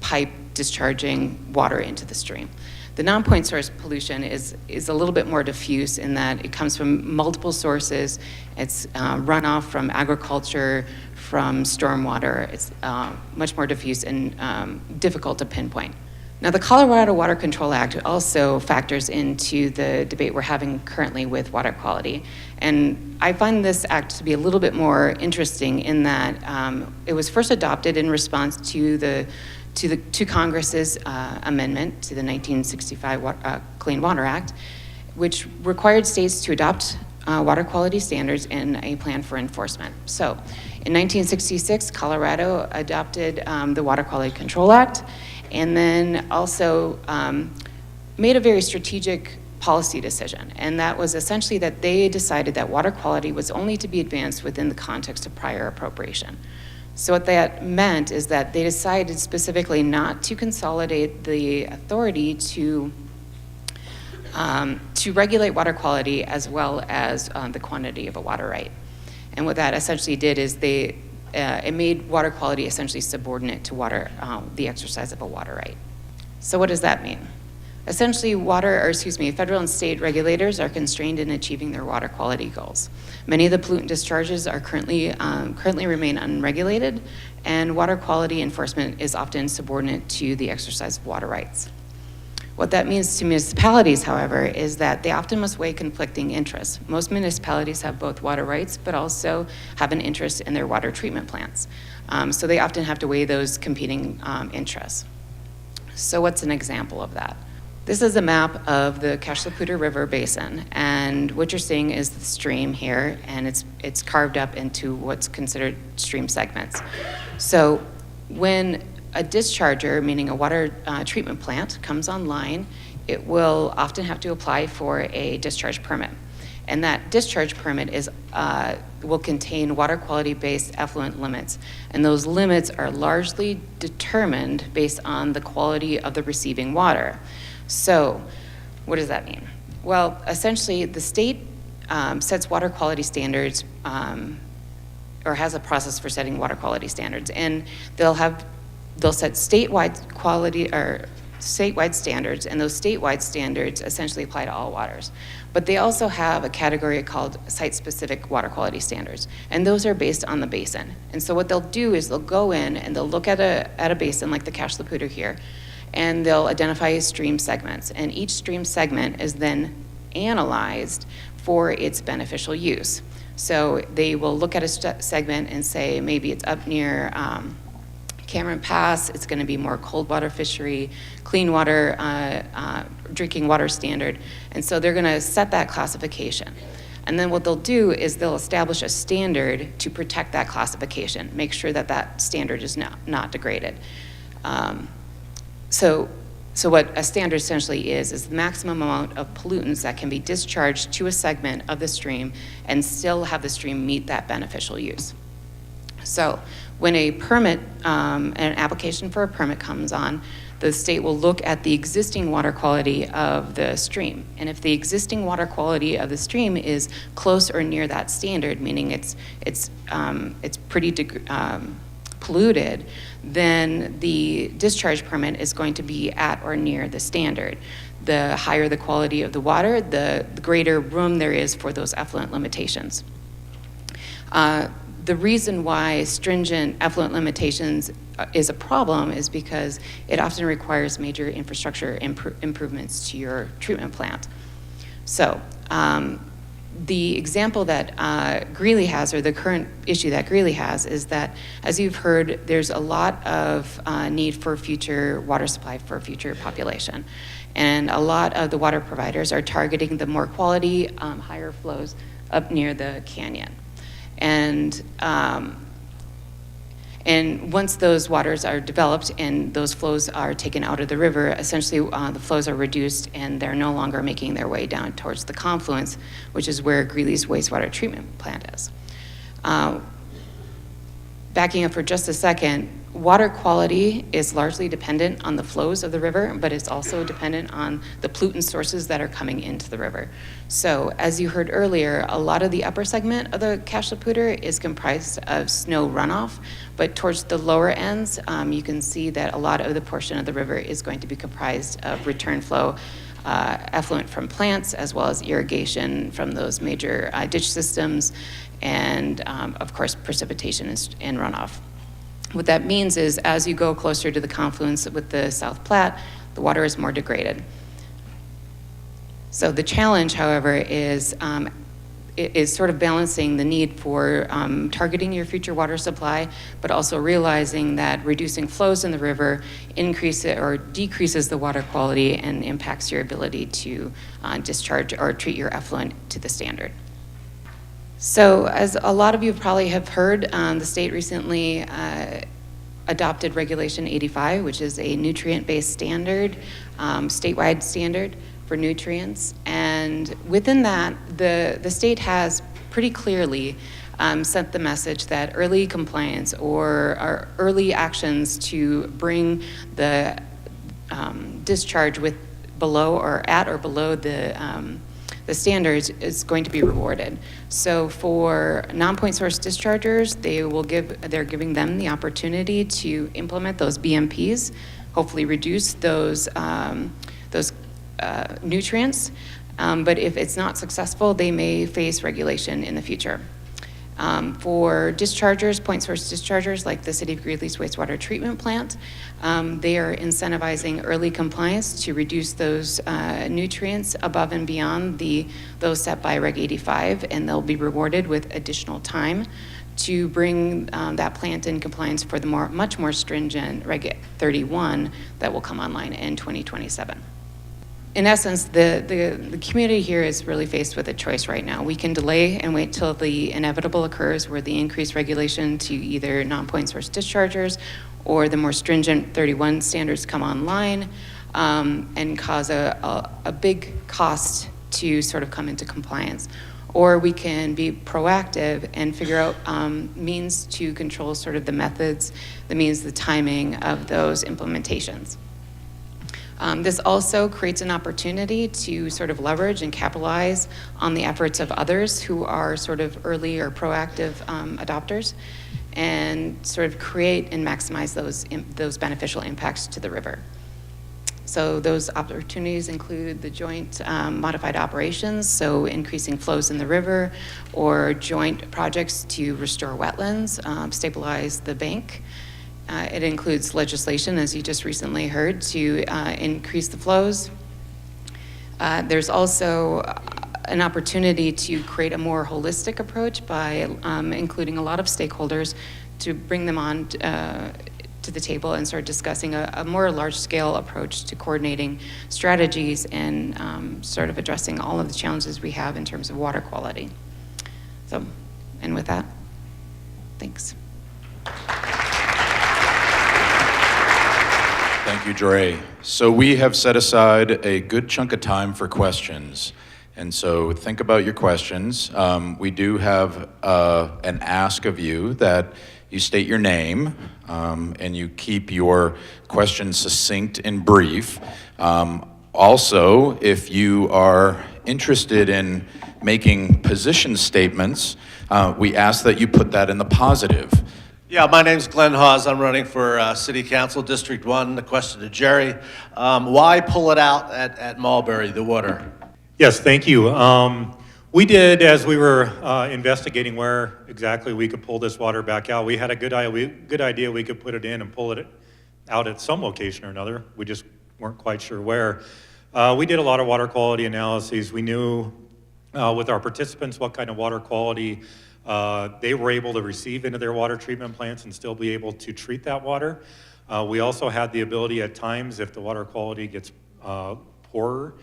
pipe discharging water into the stream. The non-point source pollution is a little bit more diffuse in that it comes from multiple sources. It's runoff from agriculture, from stormwater. It's much more diffuse and difficult to pinpoint. Now, the Colorado Water Control Act also factors into the debate we're having currently with water quality. And I find this act to be a little bit more interesting in that it was first adopted in response to Congress's amendment to the 1965 Clean Water Act, which required states to adopt water quality standards and a plan for enforcement. So, in 1966, Colorado adopted the Water Quality Control Act, and then also made a very strategic policy decision. And that was essentially that they decided that water quality was only to be advanced within the context of prior appropriation. So what that meant is that they decided specifically not to consolidate the authority to regulate water quality as well as the quantity of a water right. And what that essentially did is it made water quality essentially subordinate to the exercise of a water right. So what does that mean? Essentially, federal and state regulators are constrained in achieving their water quality goals. Many of the pollutant discharges are currently remain unregulated, and water quality enforcement is often subordinate to the exercise of water rights. What that means to municipalities, however, is that they often must weigh conflicting interests. Most municipalities have both water rights, but also have an interest in their water treatment plants. So they often have to weigh those competing interests. So what's an example of that? This is a map of the Puta River basin, and what you're seeing is the stream here, and it's carved up into what's considered stream segments. So when a discharger, meaning a water treatment plant, comes online, it will often have to apply for a discharge permit. And that discharge permit will contain water quality-based effluent limits. And those limits are largely determined based on the quality of the receiving water. So what does that mean? Well, essentially, the state sets water quality standards or has a process for setting water quality standards. And they'll set statewide quality or statewide standards, and those statewide standards essentially apply to all waters. But they also have a category called site-specific water quality standards, and those are based on the basin. And so what they'll do is they'll go in and they'll look at a basin like the Puta here, and they'll identify stream segments, and each stream segment is then analyzed for its beneficial use. So they will look at a segment and say maybe it's up near Cameron Pass, it's going to be more cold water fishery, clean water, drinking water standard. And so they're going to set that classification. And then what they'll do is they'll establish a standard to protect that classification, make sure that that standard is not degraded. So what a standard essentially is the maximum amount of pollutants that can be discharged to a segment of the stream and still have the stream meet that beneficial use. So when a permit, an application for a permit comes on, the state will look at the existing water quality of the stream. And if the existing water quality of the stream is close or near that standard, meaning it's pretty polluted, then the discharge permit is going to be at or near the standard. The higher the quality of the water, the greater room there is for those effluent limitations. The reason why stringent effluent limitations is a problem is because it often requires major infrastructure improvements to your treatment plant. So the example that Greeley has, or the current issue that Greeley has, is that, as you've heard, there's a lot of need for future water supply for future population. And a lot of the water providers are targeting the more quality, higher flows up near the canyon. And once those waters are developed and those flows are taken out of the river, essentially the flows are reduced and they're no longer making their way down towards the confluence, which is where Greeley's wastewater treatment plant is. Backing up for just a second, water quality is largely dependent on the flows of the river, but it's also dependent on the pollutant sources that are coming into the river. So as you heard earlier, a lot of the upper segment of the Puta is comprised of snow runoff, but towards the lower ends, you can see that a lot of the portion of the river is going to be comprised of return flow effluent from plants, as well as irrigation from those major ditch systems, and of course precipitation and runoff. What that means is as you go closer to the confluence with the South Platte, the water is more degraded. So the challenge, however, is sort of balancing the need for targeting your future water supply, but also realizing that reducing flows in the river decreases the water quality and impacts your ability to discharge or treat your effluent to the standard. So as a lot of you probably have heard, the state recently adopted Regulation 85, which is a nutrient-based standard, statewide standard for nutrients. And within that, the state has pretty clearly sent the message that early compliance or early actions to bring the discharge with below or at or below the standards is going to be rewarded. So for non-point source dischargers, they're giving them the opportunity to implement those BMPs, hopefully reduce those nutrients, but if it's not successful, they may face regulation in the future. For dischargers, point source dischargers, like the City of Greeley's wastewater treatment plant, they are incentivizing early compliance to reduce those nutrients above and beyond those set by Reg 85, and they'll be rewarded with additional time to bring that plant in compliance for the much more stringent Reg 31 that will come online in 2027. In essence, the community here is really faced with a choice right now. We can delay and wait till the inevitable occurs, where the increased regulation to either non-point source dischargers or the more stringent 31 standards come online and cause a big cost to sort of come into compliance. Or we can be proactive and figure out means to control sort of the methods, the means, the timing of those implementations. This also creates an opportunity to sort of leverage and capitalize on the efforts of others who are sort of early or proactive adopters, and sort of create and maximize those beneficial impacts to the river. So those opportunities include the joint modified operations, so increasing flows in the river, or joint projects to restore wetlands, stabilize the bank. It includes legislation, as you just recently heard, to increase the flows. There's also an opportunity to create a more holistic approach by including a lot of stakeholders to bring them on to the table and start discussing a more large-scale approach to coordinating strategies and sort of addressing all of the challenges we have in terms of water quality. So, and with that, thanks. Thank you, Dre. So we have set aside a good chunk of time for questions. And so think about your questions. We do have an ask of you that you state your name and you keep your questions succinct and brief. Also, if you are interested in making position statements, we ask that you put that in the positive. Yeah, my name's Glenn Hawes. I'm running for City Council, District 1. The question to Jerry, why pull it out at Mulberry, the water? Yes, thank you. We did, as we were investigating where exactly we could pull this water back out, we had a good idea we could put it in and pull it out at some location or another. We just weren't quite sure where. We did a lot of water quality analyses. We knew with our participants what kind of water quality they were able to receive into their water treatment plants and still be able to treat that water. We also had the ability at times, if the water quality gets poorer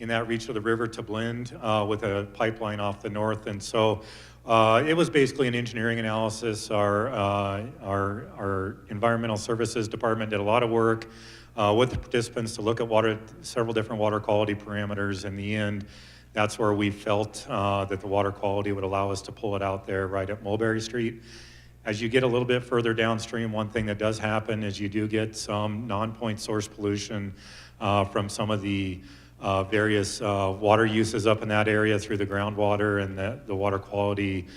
in that reach of the river, to blend with a pipeline off the north. And so it was basically an engineering analysis. Our environmental services department did a lot of work with the participants to look at several different water quality parameters. In the end, that's where we felt that the water quality would allow us to pull it out there right at Mulberry Street. As you get a little bit further downstream, one thing that does happen is you do get some non-point source pollution from some of the various water uses up in that area through the groundwater, and the water quality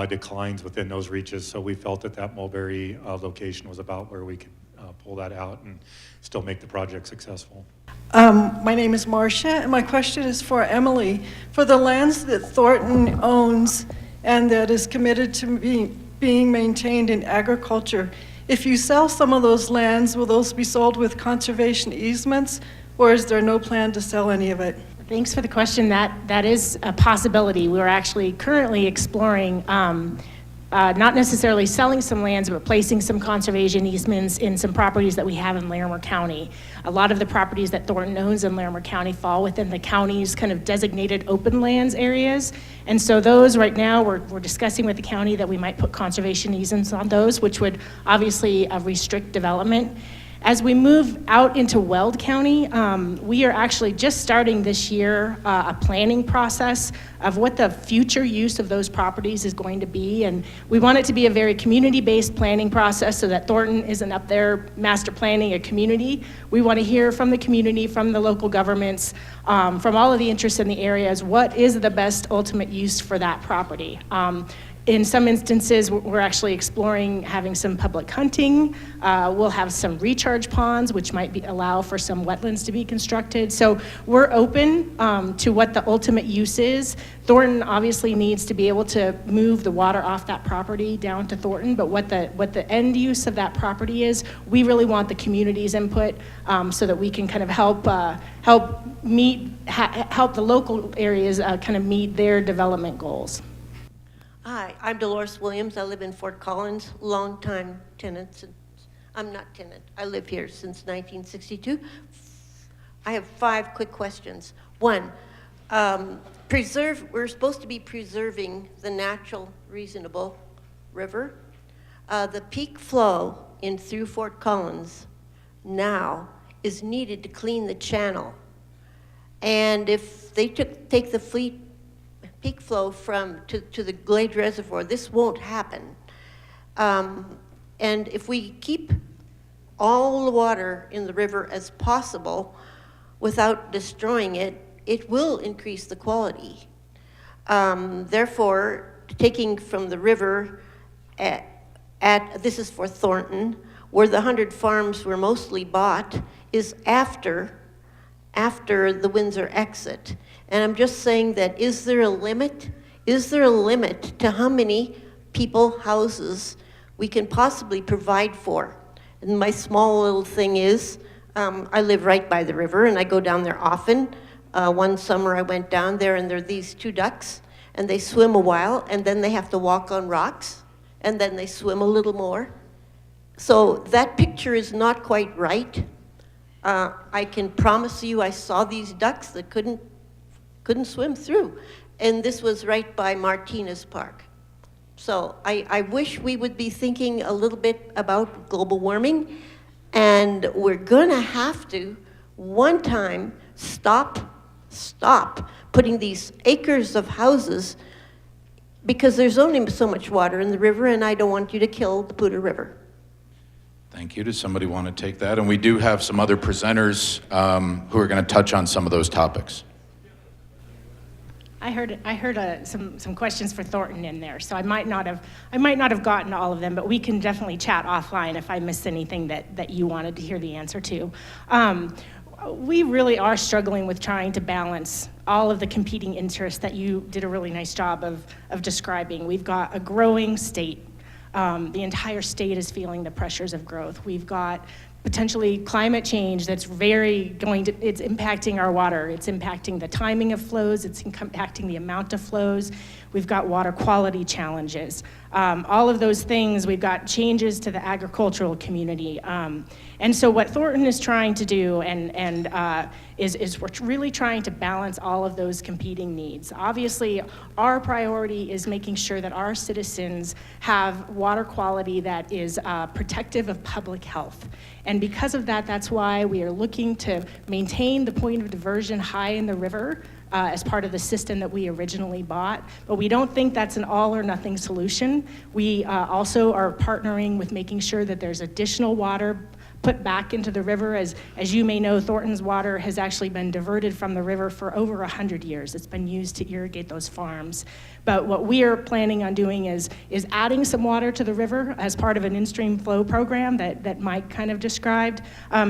declines within those reaches. So we felt that Mulberry location was about where we could pull that out and still make the project successful. My name is Marcia, and my question is for Emily. For the lands that Thornton owns and that is committed to being maintained in agriculture, if you sell some of those lands, will those be sold with conservation easements, or is there no plan to sell any of it? Thanks for the question. That is a possibility. We're actually currently exploring not necessarily selling some lands, but placing some conservation easements in some properties that we have in Larimer County. A lot of the properties that Thornton owns in Larimer County fall within the county's kind of designated open lands areas. And so those right now, we're discussing with the county that we might put conservation easements on those, which would obviously restrict development. As we move out into Weld County, we are actually just starting this year a planning process of what the future use of those properties is going to be. And we want it to be a very community-based planning process so that Thornton isn't up there master planning a community. We want to hear from the community, from the local governments, from all of the interests in the areas, what is the best ultimate use for that property. In some instances, we're actually exploring having some public hunting. We'll have some recharge ponds, which might allow for some wetlands to be constructed. So we're open to what the ultimate use is. Thornton obviously needs to be able to move the water off that property down to Thornton, but what the end use of that property is, we really want the community's input so that we can kind of help the local areas kind of meet their development goals. Hi, I'm Dolores Williams. I live in Fort Collins, long-time tenant. I'm not tenant. I live here since 1962. I have 5 quick questions. One, we're supposed to be preserving the natural, reasonable river. The peak flow in through Fort Collins now is needed to clean the channel. And if they take the peak flow to the Glade Reservoir, this won't happen. And if we keep all the water in the river as possible without destroying it, it will increase the quality. Therefore, taking from the river this is for Thornton, where the 100 farms were mostly bought, is after the Windsor exit. And I'm just saying that, is there a limit? Is there a limit to how many people, houses, we can possibly provide for? And my small little thing is, I live right by the river and I go down there often. One summer I went down there and there are these 2 ducks and they swim a while and then they have to walk on rocks and then they swim a little more. So that picture is not quite right. I can promise you I saw these ducks that couldn't swim through. And this was right by Martinez Park. So I wish we would be thinking a little bit about global warming, and we're gonna have to, one time, stop putting these acres of houses, because there's only so much water in the river, and I don't want you to kill the Puta River. Thank you. Does somebody want to take that? And we do have some other presenters who are going to touch on some of those topics. I heard some questions for Thornton in there, so I might not have gotten to all of them, but we can definitely chat offline if I missed anything that you wanted to hear the answer to. We really are struggling with trying to balance all of the competing interests that you did a really nice job of describing. We've got a growing state. The entire state is feeling the pressures of growth. We've got potentially climate change that's it's impacting our water. It's impacting the timing of flows. It's impacting the amount of flows. We've got water quality challenges. All of those things, we've got changes to the agricultural community. And so what Thornton is trying to do is we're really trying to balance all of those competing needs. Obviously, our priority is making sure that our citizens have water quality that is protective of public health. And because of that, that's why we are looking to maintain the point of diversion high in the river as part of the system that we originally bought. But we don't think that's an all or nothing solution. We also are partnering with making sure that there's additional water put back into the river. As you may know, Thornton's water has actually been diverted from the river for over 100 years. It's been used to irrigate those farms. But what we are planning on doing is adding some water to the river as part of an in-stream flow program that Mike kind of described.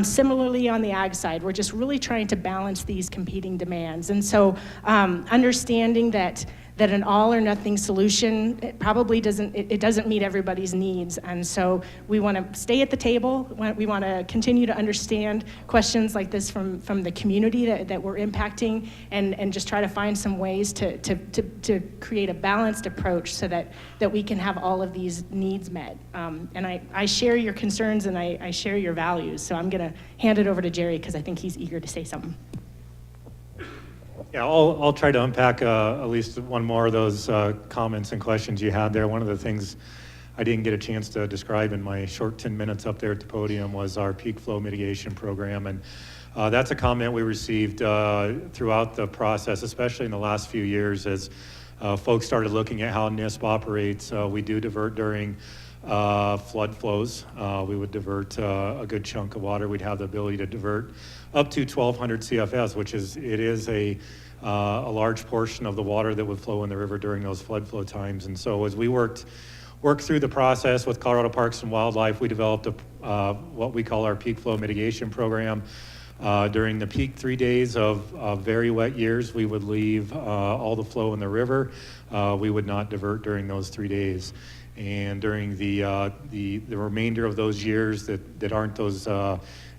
Similarly on the ag side, we're just really trying to balance these competing demands. And so understanding that that an all or nothing solution, it probably doesn't, it doesn't meet everybody's needs. And so we want to stay at the table. We want to continue to understand questions like this from the community that we're impacting, and just try to find some ways to create a balanced approach so that we can have all of these needs met. And I share your concerns, and I share your values. So I'm going to hand it over to Jerry because I think he's eager to say something. Yeah, I'll try to unpack at least one more of those comments and questions you had there. One of the things I didn't get a chance to describe in my short 10 minutes up there at the podium was our peak flow mitigation program. And that's a comment we received throughout the process, especially in the last few years as folks started looking at how NISP operates. We do divert during flood flows. We would divert a good chunk of water. We'd have the ability to divert up to 1,200 CFS, which is a large portion of the water that would flow in the river during those flood flow times. And so as we worked through the process with Colorado Parks and Wildlife, we developed what we call our peak flow mitigation program. During the peak 3 days of very wet years, we would leave all the flow in the river. We would not divert during those 3 days. And during the remainder of those years that aren't those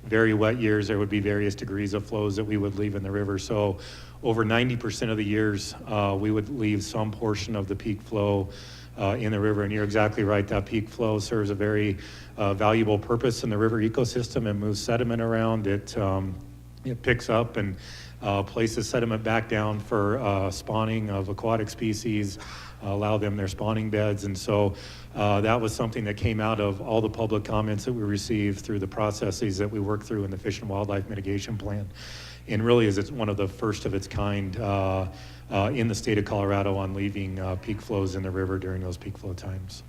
very wet years, there would be various degrees of flows that we would leave in the river. So over 90% of the years, we would leave some portion of the peak flow in the river. And you're exactly right, that peak flow serves a very valuable purpose in the river ecosystem. It moves sediment around, it picks up and places sediment back down for spawning of aquatic species, allow them their spawning beds. And so that was something that came out of all the public comments that we received through the processes that we worked through in the Fish and Wildlife Mitigation Plan. And really is it's one of the first of its kind in the state of Colorado on leaving peak flows in the river during those peak flow times.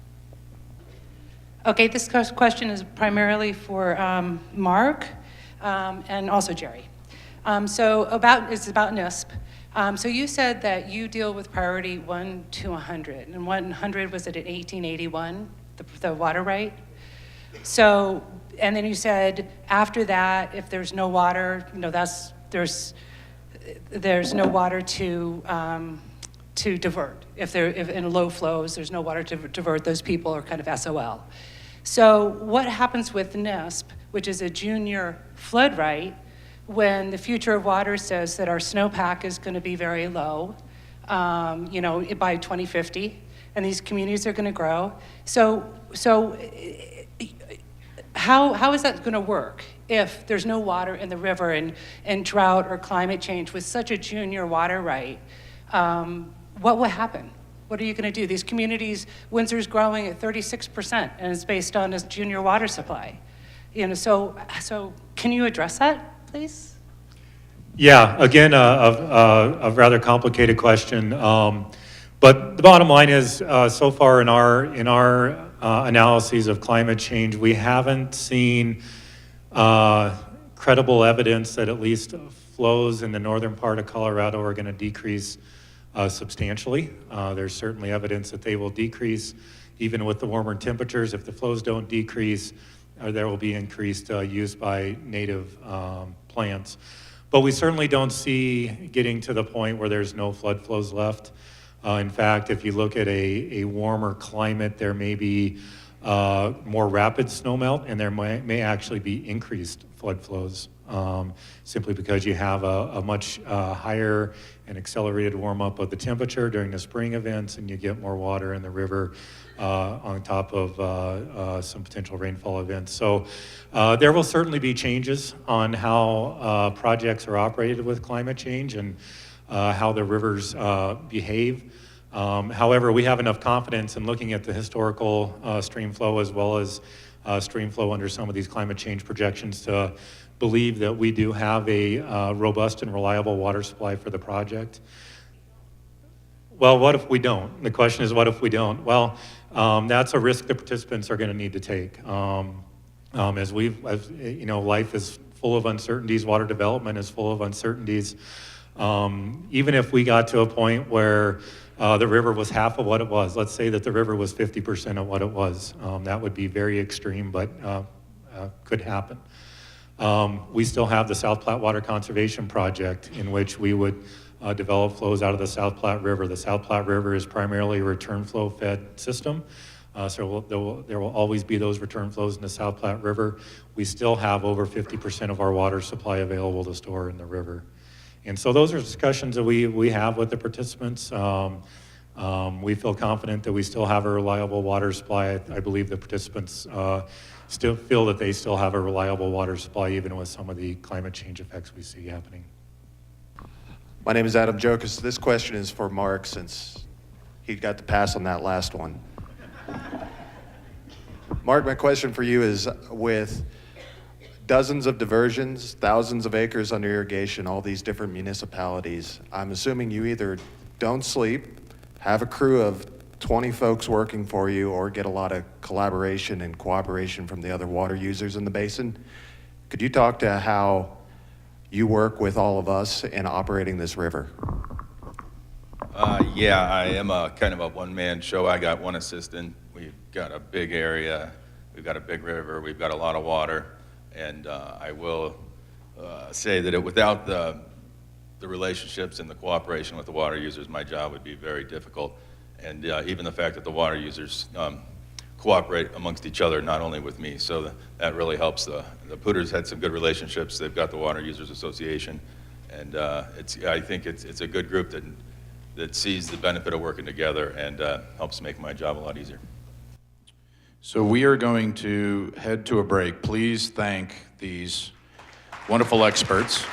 Okay, this question is primarily for Mark and also Jerry. It's about NISP. So you said that you deal with priority 1 to 100, and 100 was it in 1881, the water right? So, and then you said after that, if there's no water, there's no water to divert. If in low flows, there's no water to divert, those people are kind of SOL. So what happens with NISP, which is a junior flood right, when the future of water says that our snowpack is going to be very low, by 2050, and these communities are going to grow. So how is that going to work if there's no water in the river and drought or climate change with such a junior water right? What will happen? What are you going to do? These communities, Windsor's growing at 36%, and it's based on this junior water supply. So can you address that, please? Yeah, again, a rather complicated question. But the bottom line is, so far in our analyses of climate change, we haven't seen credible evidence that at least flows in the northern part of Colorado are going to decrease substantially. There's certainly evidence that they will decrease even with the warmer temperatures. If the flows don't decrease, there will be increased use by native plants. But we certainly don't see getting to the point where there's no flood flows left. In fact, if you look at a warmer climate, there may be more rapid snowmelt, and there may actually be increased flood flows, simply because you have a much higher and accelerated warm up of the temperature during the spring events, and you get more water in the river on top of some potential rainfall events. So there will certainly be changes on how projects are operated with climate change and how the rivers behave. However, we have enough confidence in looking at the historical stream flow as well as stream flow under some of these climate change projections to believe that we do have a robust and reliable water supply for the project. Well, what if we don't? The question is, what if we don't? Well, that's a risk the participants are going to need to take. As life is full of uncertainties, water development is full of uncertainties. Even if we got to a point where the river was half of what it was, let's say that the river was 50% of what it was, that would be very extreme, but could happen. We still have the South Platte Water Conservation Project, in which we would developed flows out of the South Platte River. The South Platte River is primarily a return flow fed system. So there will always be those return flows in the South Platte River. We still have over 50% of our water supply available to store in the river. And so those are discussions that we have with the participants. We feel confident that we still have a reliable water supply. I believe the participants still feel that they still have a reliable water supply even with some of the climate change effects we see happening. My name is Adam Jokas. This question is for Mark since he got to pass on that last one. Mark, my question for you is, with dozens of diversions, thousands of acres under irrigation, all these different municipalities, I'm assuming you either don't sleep, have a crew of 20 folks working for you, or get a lot of collaboration and cooperation from the other water users in the basin. Could you talk to how you work with all of us in operating this river? Yeah, I am a kind of a one-man show. I got one assistant. We've got a big area. We've got a big river. We've got a lot of water. And I will say that without the relationships and the cooperation with the water users, my job would be very difficult. And even the fact that the water users cooperate amongst each other, not only with me. So that really helps. The Pooters had some good relationships. They've got the Water Users Association. And I think it's a good group that sees the benefit of working together and helps make my job a lot easier. So we are going to head to a break. Please thank these wonderful experts.